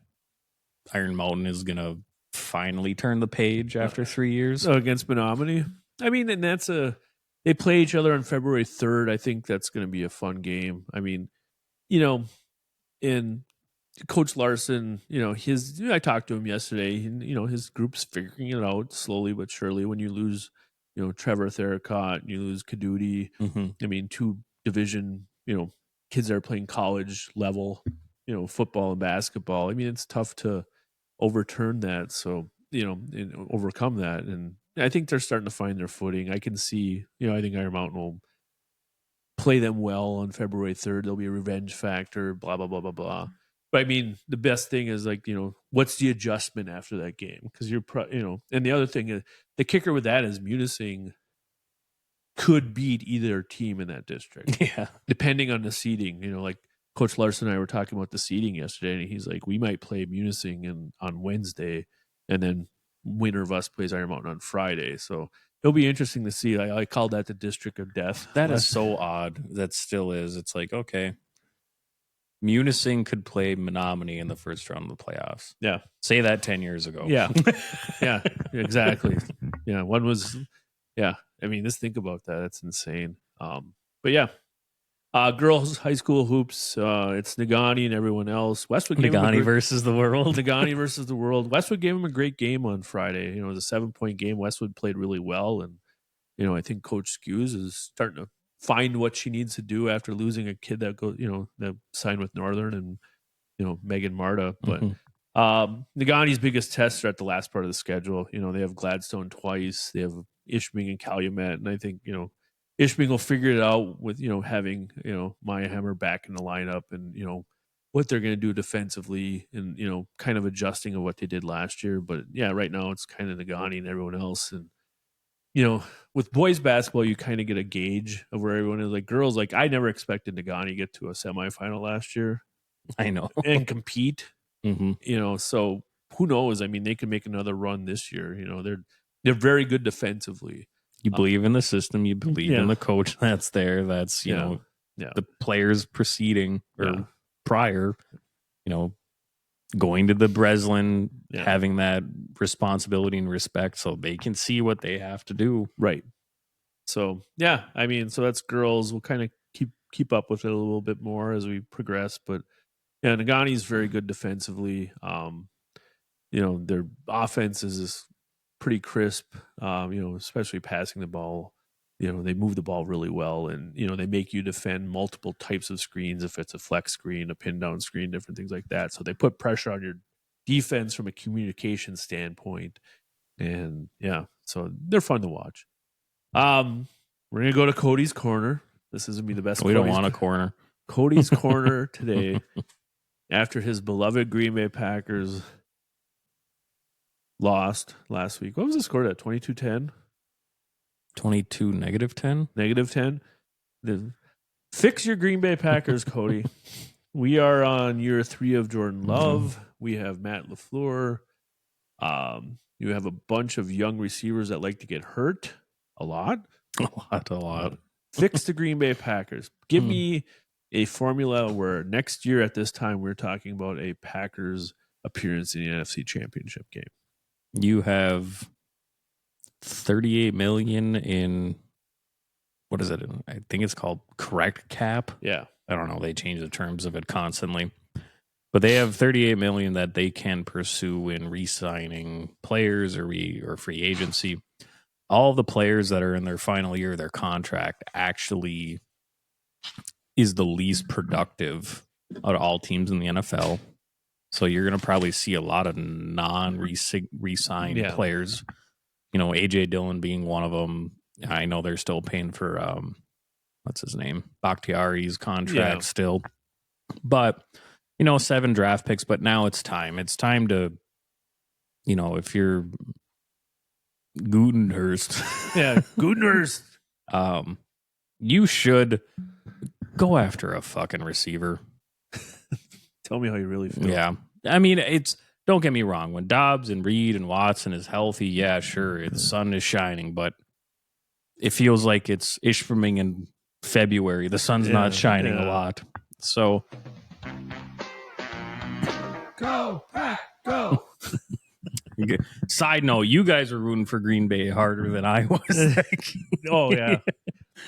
Iron Mountain is going to finally turn the page after 3 years. Against Menominee? I mean, and they play each other on February 3rd. I think that's going to be a fun game. I mean, in Coach Larson, I talked to him yesterday, and, his group's figuring it out slowly but surely. When you lose, Trevor Theracott, and you lose Kadudi, mm-hmm. I mean, 2 division, kids that are playing college level, football and basketball. I mean, it's tough to overturn that. So, and overcome that. And I think they're starting to find their footing. I can see, I think Iron Mountain will play them well on February 3rd. There'll be a revenge factor, blah, blah, blah, blah, blah. But I mean, the best thing is like, what's the adjustment after that game? Because and the other thing is, the kicker with that is Munising could beat either team in that district. Yeah. Depending on the seeding, like Coach Larson and I were talking about the seeding yesterday, and he's like, we might play Munising on Wednesday, and then winner of us plays Iron Mountain on Friday. So it'll be interesting to see. I called that the district of death. That is so odd. That still is. It's like, okay, Munising could play Menominee in the first round of the playoffs. Yeah. Say that 10 years ago. Yeah. Yeah, exactly. Yeah. One was, Yeah. I mean, just think about that. That's insane. But yeah. Girls high school hoops. It's Nagani and everyone else. Westwood Nagani versus the world. Nagani versus the world. Westwood gave him a great game on Friday. It was a 7-point game. Westwood played really well, and I think Coach Skews is starting to find what she needs to do after losing a kid that that signed with Northern and Megan Marta. But Nagani's biggest tests are at the last part of the schedule. They have Gladstone twice. They have Ishpeming and Calumet, and I think Ishpeming will figure it out with having Maya Hammer back in the lineup and what they're going to do defensively and kind of adjusting of what they did last year. But yeah, right now it's kind of Nagani and everyone else. And with boys basketball, you kind of get a gauge of where everyone is. Like girls, like I never expected Nagani to get to a semifinal last year. I know. And compete. Mm-hmm. So who knows? I mean, they could make another run this year. They're very good defensively. You believe in the system. You believe in the coach that's there. That's the players preceding or prior. Going to the Breslin, having that responsibility and respect, so they can see what they have to do. Right. So yeah, I mean, so that's girls. We'll kind of keep up with it a little bit more as we progress, but yeah, Nagani's very good defensively. Their offense is pretty crisp. Especially passing the ball. They move the ball really well, and they make you defend multiple types of screens. If it's a flex screen, a pin down screen, different things like that. So they put pressure on your defense from a communication standpoint, and so they're fun to watch. We're gonna go to Cody's corner. This is gonna be the best. We don't want a corner. Cody's corner today, after his beloved Green Bay Packers lost last week. What was the score at? 22-10? 22 -10? -10. Fix your Green Bay Packers, Cody. We are on year 3 of Jordan Love. We have Matt LaFleur. You have a bunch of young receivers that like to get hurt a lot. A lot. Fix the Green Bay Packers. Give me a formula where next year at this time we're talking about a Packers appearance in the NFC Championship game. You have $38 million in, what is it? I think it's called correct cap. Yeah. I don't know. They change the terms of it constantly. But they have $38 million that they can pursue in re-signing players or free agency. All the players that are in their final year of their contract actually is the least productive out of all teams in the NFL. So you're going to probably see a lot of non-re-signed players. A.J. Dillon being one of them. I know they're still paying for, what's his name? Bakhtiari's contract still. But, 7 draft picks. But now it's time. It's time to, if you're Gutenhurst. Yeah, Gutenhurst. You should go after a fucking receiver. Tell me how you really feel. Yeah. I mean, don't get me wrong. When Dobbs and Reed and Watson is healthy, yeah, sure, the sun is shining, but it feels like it's Ishpeming in February. The sun's not shining a lot. So go, Pack, go. Side note, you guys are rooting for Green Bay harder than I was. Oh, yeah.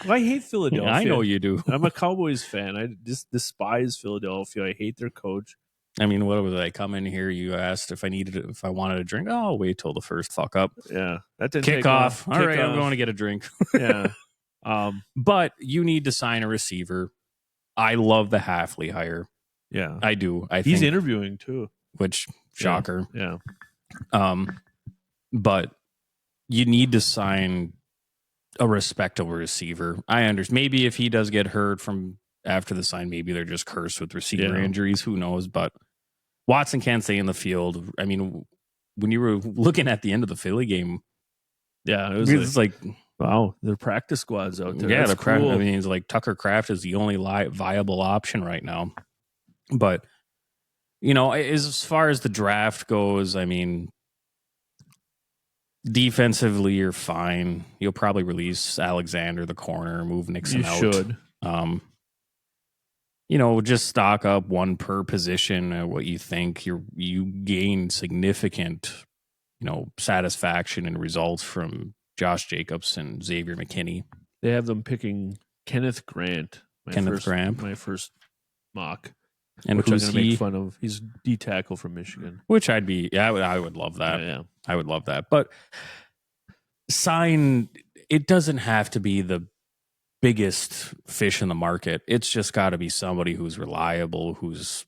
Well, I hate Philadelphia. Yeah, I know you do. I'm a Cowboys fan. I just despise Philadelphia. I hate their coach. I mean, what was I come in here? You asked if I wanted a drink. Oh, I'll wait till the first fuck up. Yeah, that didn't kick off. All right, I'm going to get a drink. Yeah, but you need to sign a receiver. I love the Halfley hire. Yeah, I do. He's think, interviewing too. Which shocker. Yeah. But you need to sign a respectable receiver. I understand. Maybe if he does get hurt from after the sign, maybe they're just cursed with receiver injuries. Who knows? But Watson can't stay in the field. I mean, when you were looking at the end of the Philly game, it was like wow, their practice squads out there. Yeah, that's cool. I mean, it's like Tucker Kraft is the only viable option right now. But as far as the draft goes, I mean, defensively, you're fine. You'll probably release Alexander, the corner, move Nixon out. You should. Just stock up one per position. What you think you gain significant, satisfaction and results from Josh Jacobs and Xavier McKinney. They have them picking Kenneth Grant. My first mock. And which I'm going to make fun of. He's D tackle from Michigan. Which I would love that. Yeah. I would love that. But it doesn't have to be the biggest fish in the market. It's just got to be somebody who's reliable, who's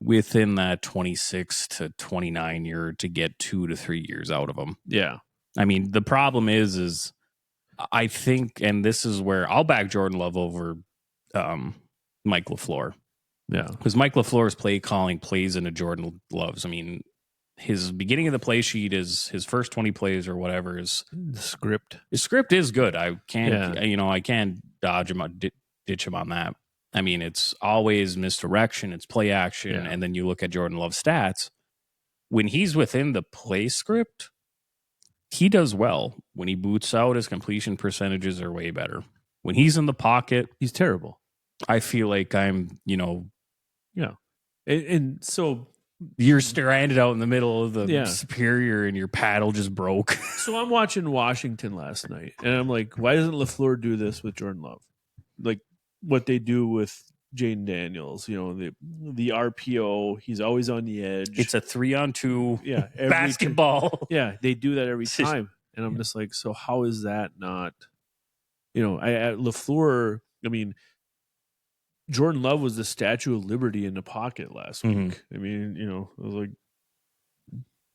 within that 26 to 29 year to get 2 to 3 years out of them. Yeah. I mean, the problem is I think, and this is where I'll back Jordan Love over Mike LaFleur. Yeah. Because Mike LaFleur's play calling plays into Jordan Love's. I mean, his beginning of the play sheet is his first 20 plays or whatever is the script. His script is good. I can't dodge him, ditch him on that. I mean, it's always misdirection, it's play action, and then you look at Jordan Love's stats. When he's within the play script, he does well. When he boots out, his completion percentages are way better. When he's in the pocket, he's terrible. I feel like I'm, Yeah. And so you're stranded out in the middle of the Superior and your paddle just broke. So I'm watching Washington last night and I'm like, why doesn't LaFleur do this with Jordan Love? Like what they do with Jaden Daniels, the RPO, he's always on the edge. It's a 3-on-2 basketball. They do that every time. And I'm just like, so how is that not, at LaFleur, I mean, Jordan Love was the Statue of Liberty in the pocket last week. I mean, it was like,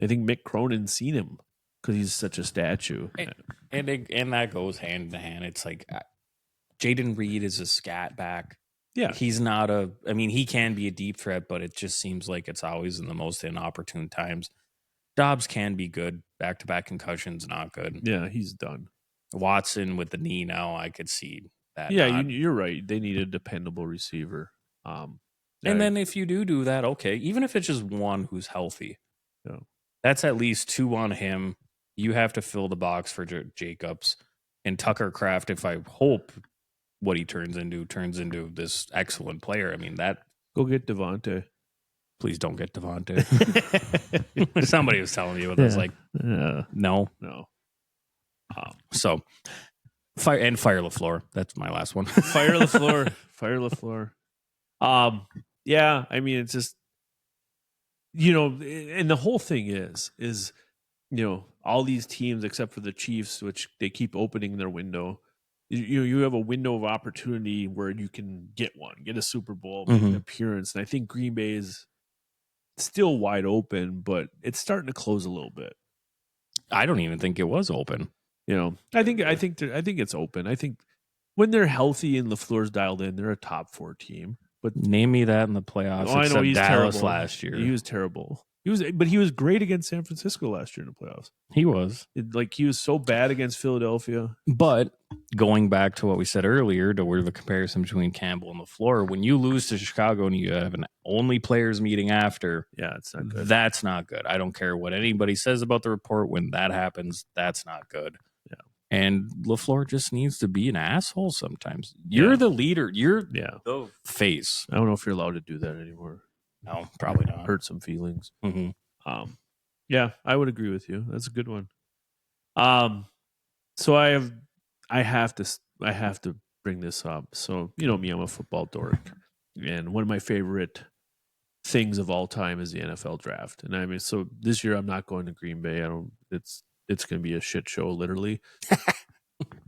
I think Mick Cronin's seen him because he's such a statue. And that goes hand in hand. It's like Jaden Reed is a scat back. Yeah. He's not he can be a deep threat, but it just seems like it's always in the most inopportune times. Dobbs can be good. Back-to-back concussions, not good. Yeah, he's done. Watson with the knee now, I could see that. Yeah, you're right. They need a dependable receiver. And then if you do that, okay, even if it's just one who's healthy, that's at least 2 on him. You have to fill the box for Jacobs and Tucker Kraft. If I hope what he turns into this excellent player. I mean, go get Devontae. Please don't get Devontae. Somebody was telling me, but I was like, no. So fire LaFleur. That's my last one. Fire LaFleur. Yeah, I mean, it's just, and the whole thing is, all these teams except for the Chiefs, which they keep opening their window. You have a window of opportunity where you can get a Super Bowl, make an appearance. And I think Green Bay is still wide open, but it's starting to close a little bit. I don't even think it was open. I think it's open. I think when they're healthy and LaFleur's dialed in, they're a top 4 team. But name me that in the playoffs. I know he's Dallas terrible last year. He was terrible. But he was great against San Francisco last year in the playoffs. He was. He was so bad against Philadelphia. But going back to what we said earlier, to where the comparison between Campbell and LaFleur, when you lose to Chicago and you have an only players meeting after, it's not good. That's not good. I don't care what anybody says about the report. When that happens, that's not good. Yeah. And LaFleur just needs to be an asshole sometimes. You're the leader. You're the face. I don't know if you're allowed to do that anymore. No, probably not. Hurt some feelings. Mm-hmm. Yeah, I would agree with you. That's a good one. So I have to bring this up. So me, I'm a football dork, and one of my favorite things of all time is the NFL draft. And I mean, so this year I'm not going to Green Bay. It's going to be a shit show, literally.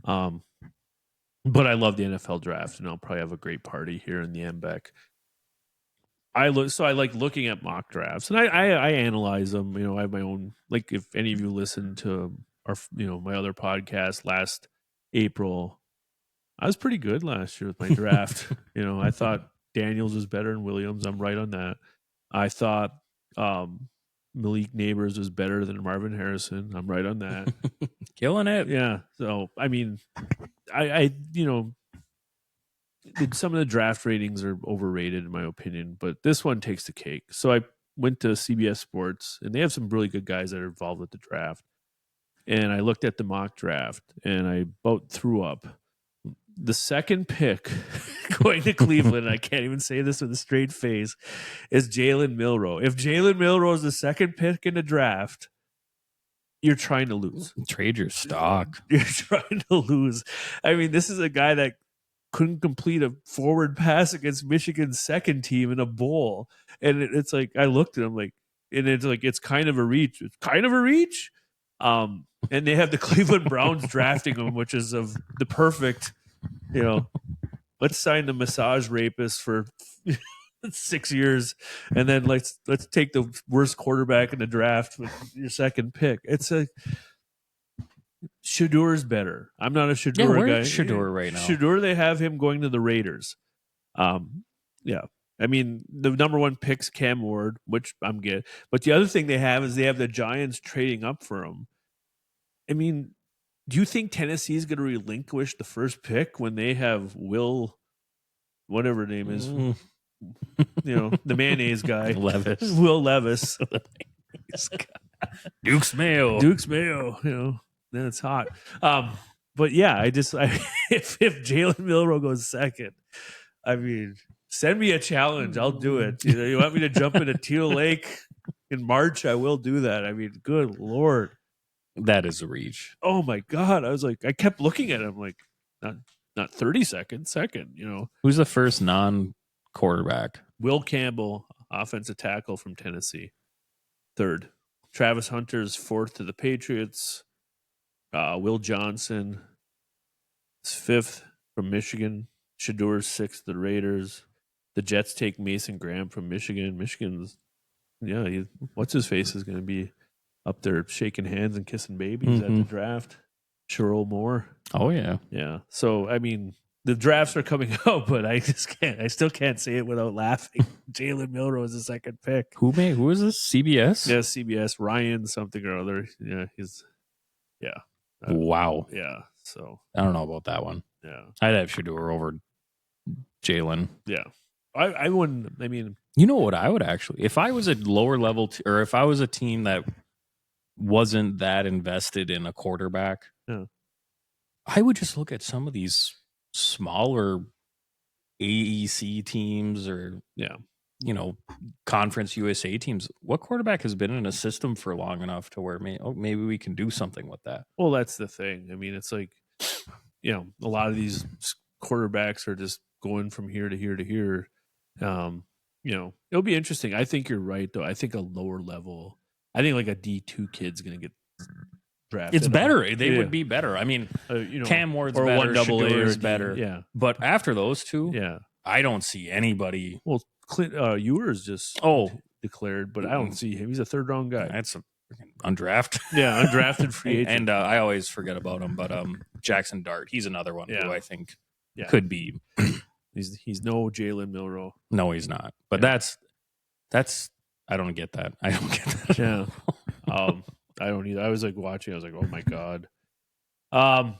But I love the NFL draft, and I'll probably have a great party here in the MBEC. I like looking at mock drafts, and I analyze them. I have my own, like, if any of you listen to our, my other podcast last April, I was pretty good last year with my draft. I thought Daniels was better than Williams. I'm right on that. I thought Malik Neighbors was better than Marvin Harrison. I'm right on that. Killing it. Yeah. So, I mean, some of the draft ratings are overrated in my opinion, but this one takes the cake. So I went to CBS Sports, and they have some really good guys that are involved with the draft. And I looked at the mock draft, and I about threw up. The second pick going to Cleveland, I can't even say this with a straight face, is Jalen Milroe. If Jalen Milroe is the second pick in the draft, you're trying to lose. Trade your stock. You're trying to lose. I mean, this is a guy that couldn't complete a forward pass against Michigan's second team in a bowl. And it's like, I looked at him like, and it's like, it's kind of a reach. It's kind of a reach. And they have the Cleveland Browns drafting him, which is of the perfect, let's sign the massage rapist for 6 years, and then let's take the worst quarterback in the draft with your second pick. It's a Shadour's better. I'm not a Shadour guy. Where's Shadour right now? Shadour, they have him going to the Raiders. Yeah. I mean, the number one pick's Cam Ward, which I'm good. But the other thing they have is they have the Giants trading up for him. I mean, do you think Tennessee is going to relinquish the first pick when they have Will, whatever his name is, the mayonnaise guy, Will Levis, Duke's Mayo, then it's hot. But yeah, if Jalen Milroe goes second, I mean, send me a challenge. I'll do it. You want me to jump into Teal Lake in March? I will do that. I mean, good Lord. That is a reach. Oh my God. I was like, I kept looking at him like, not 30 seconds, second, Who's the first non-quarterback? Will Campbell, offensive tackle from Tennessee. Third. Travis Hunter's fourth to the Patriots. Will Johnson is fifth from Michigan. Shadour's sixth to the Raiders. The Jets take Mason Graham from Michigan. Michigan's, what's his face is going to be up there shaking hands and kissing babies at the draft. Sherrell Moore. Oh, yeah. Yeah. So, I mean, the drafts are coming out, but I just can't. I still can't say it without laughing. Jalen Milroe is the second pick. Who is this? CBS? Yeah, CBS. Ryan something or other. Yeah, Wow. Yeah. So I don't know about that one. Yeah. I'd have Shadour over Jalen. Yeah. I wouldn't. I mean, you know what I would actually, if I was a lower level, or if I was a team that wasn't that invested in a quarterback, I would just look at some of these smaller AEC teams or Conference USA teams. What quarterback has been in a system for long enough to where maybe we can do something with that? Well, that's the thing. I mean, it's like, a lot of these quarterbacks are just going from here to here to here. It'll be interesting. I think you're right, though. I think a lower level, I think like a D2 kid's going to get drafted. It's better. They would be better. I mean, Cam Ward's or better. 1AA is or better. Yeah. But after those two, I don't see anybody. Well, Clint Ewers just declared, but I don't see him. He's a third round guy. That's a undrafted. Yeah, undrafted free agent. And I always forget about him, but Jackson Dart, he's another one who I think could be. He's no Jalen Milroe. No, he's not. But that's I don't get that. I don't get that. Yeah. I don't either. I was like watching. I was like, oh my God. What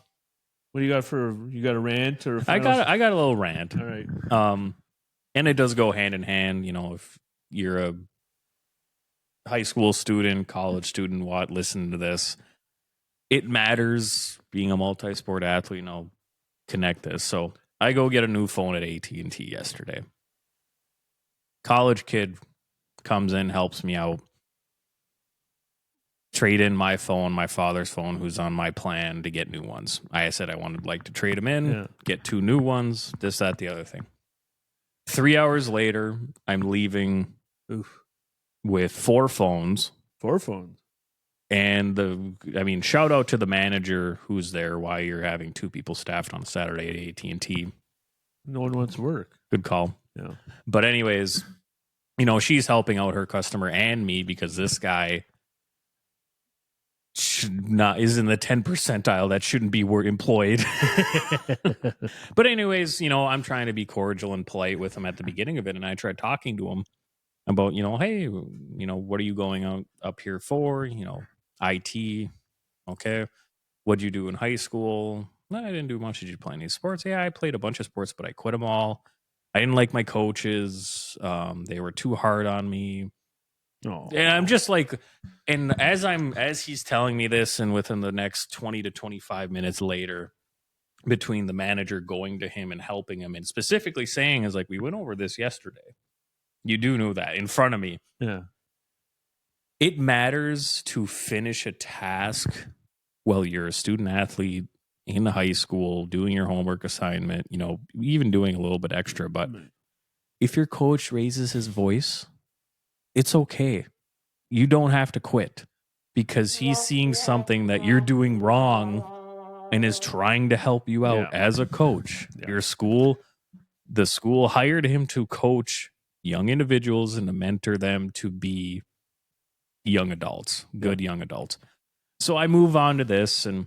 do you got you got a rant or? I got a little rant. All right. And it does go hand in hand. If you're a high school student, college student, listen to this. It matters being a multi-sport athlete. Connect this. So I go get a new phone at AT&T yesterday. College kid comes in, helps me out. Trade in my phone, my father's phone, who's on my plan to get new ones. I said I wanted to trade him in, get 2 new ones, this, that, the other thing. 3 hours later, I'm leaving with 4 phones. 4 phones. And shout out to the manager who's there while you're having 2 people staffed on a Saturday at AT&T. No one wants to work. Good call. Yeah. But anyways, she's helping out her customer and me because this guy is in the 10 percentile that shouldn't be employed. But anyways, I'm trying to be cordial and polite with him at the beginning of it. And I tried talking to him about, hey, what are you going up here for? IT. Okay. What'd you do in high school? No, I didn't do much. Did you play any sports? Yeah, I played a bunch of sports, but I quit them all. I didn't like my coaches. They were too hard on me. Oh. And I'm just like, and as he's telling me this, and within the next 20 to 25 minutes later, between the manager going to him and helping him and specifically saying is like, we went over this yesterday. You do know that in front of me. Yeah. It matters to finish a task while you're a student athlete in the high school, doing your homework assignment, even doing a little bit extra. But if your coach raises his voice, it's okay. You don't have to quit because he's seeing something that you're doing wrong and is trying to help you out as a coach. Your school, the school hired him to coach young individuals and to mentor them to be young adults, good young adults. So I move on to this, and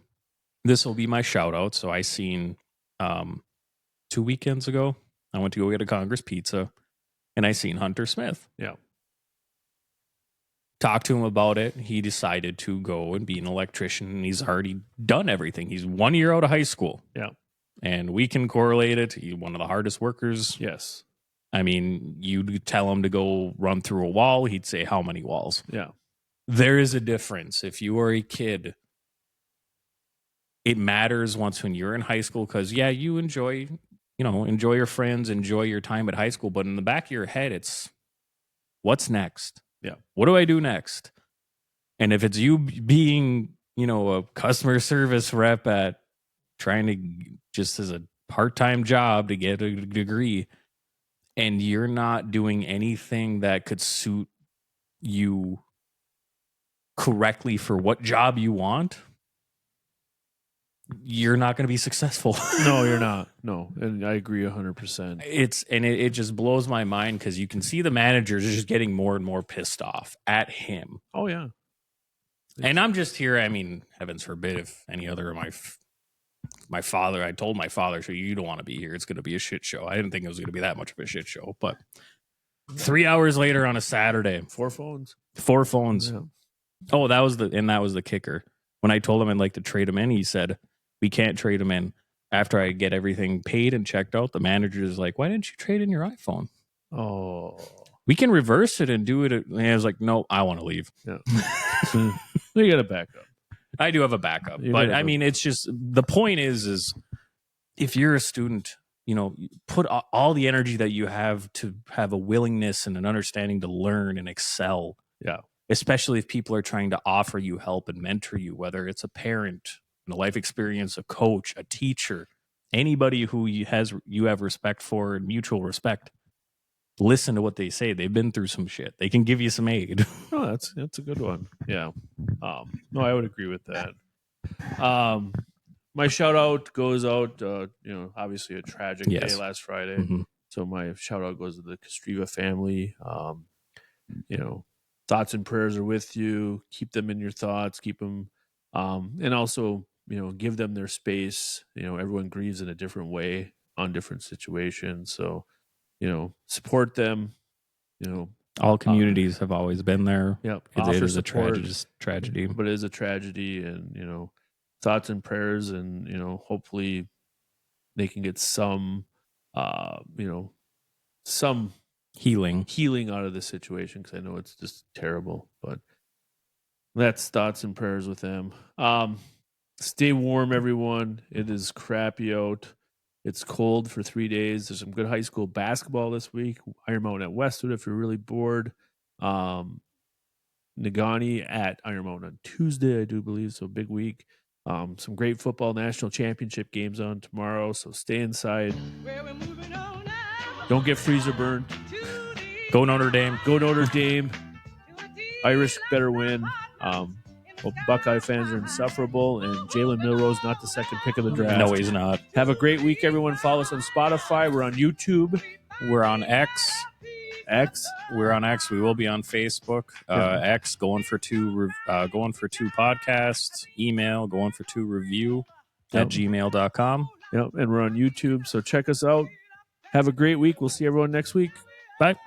this will be my shout out. So I seen 2 weekends ago, I went to go get a Congress pizza, and I seen Hunter Smith. Yeah. Talked to him about it. He decided to go and be an electrician, and he's already done everything. He's 1 year out of high school. Yeah. And we can correlate it. He's one of the hardest workers. Yes. I mean, you tell him to go run through a wall, he'd say, how many walls? Yeah. There is a difference. If you are a kid, it matters once when you're in high school because, you enjoy your friends, enjoy your time at high school. But in the back of your head, it's what's next? Yeah. What do I do next? And if it's you being, a customer service rep at trying to just as a part-time job to get a degree, and you're not doing anything that could suit you correctly for what job you want, you're not going to be successful. No, you're not. No. And I agree 100%. It just blows my mind because you can see the managers are just getting more and more pissed off at him. Oh, yeah. And I'm just here. I mean, heavens forbid if any other of my father, I told my father, so you don't want to be here. It's going to be a shit show. I didn't think it was going to be that much of a shit show, but 3 hours later on a Saturday, 4 phones. Yeah. Oh, that was the kicker. When I told him I'd like to trade him in, he said, we can't trade him in. After I get everything paid and checked out, the manager is like, why didn't you trade in your iPhone? Oh. We can reverse it and do it. And I was like, no, I want to leave. Yeah. You got a backup. I do have a backup. But I mean, it's just, the point is if you're a student, put all the energy that you have to have a willingness and an understanding to learn and excel. Yeah. Especially if people are trying to offer you help and mentor you, whether it's a parent, a life experience, a coach, a teacher, anybody who you have respect for and mutual respect. Listen to what they say. They've been through some shit. They can give you some aid. Oh, that's a good one. Yeah. No, I would agree with that. My shout out goes out, obviously a tragic day last Friday. Mm-hmm. So my shout out goes to the Kostreva family. Thoughts and prayers are with you. Keep them in your thoughts. Keep them, and also, give them their space. Everyone grieves in a different way on different situations. So, support them. All communities have always been there. Yep. It is a tragedy, but it is a tragedy, and thoughts and prayers, and hopefully they can get some, some healing out of this situation, because I know it's just terrible. But that's thoughts and prayers with them. Stay warm, everyone. It is crappy out. It's cold for 3 days. There's some good high school basketball this week. Iron Mountain at Westwood if you're really bored. Nagani at Iron Mountain on Tuesday, I do believe. So big week. Some great football national championship games on tomorrow. So stay inside. Don't get freezer burned. Go Notre Dame. Go Notre Dame. Irish better win. Well, Buckeye fans are insufferable, and Jalen Milrose not the second pick of the draft. No, he's not. Have a great week, everyone. Follow us on Spotify. We're on YouTube. We're on X. We're on X. We will be on Facebook. X going for two podcasts. Email going for two review at gmail.com. Yep, and we're on YouTube. So check us out. Have a great week. We'll see everyone next week. Bye.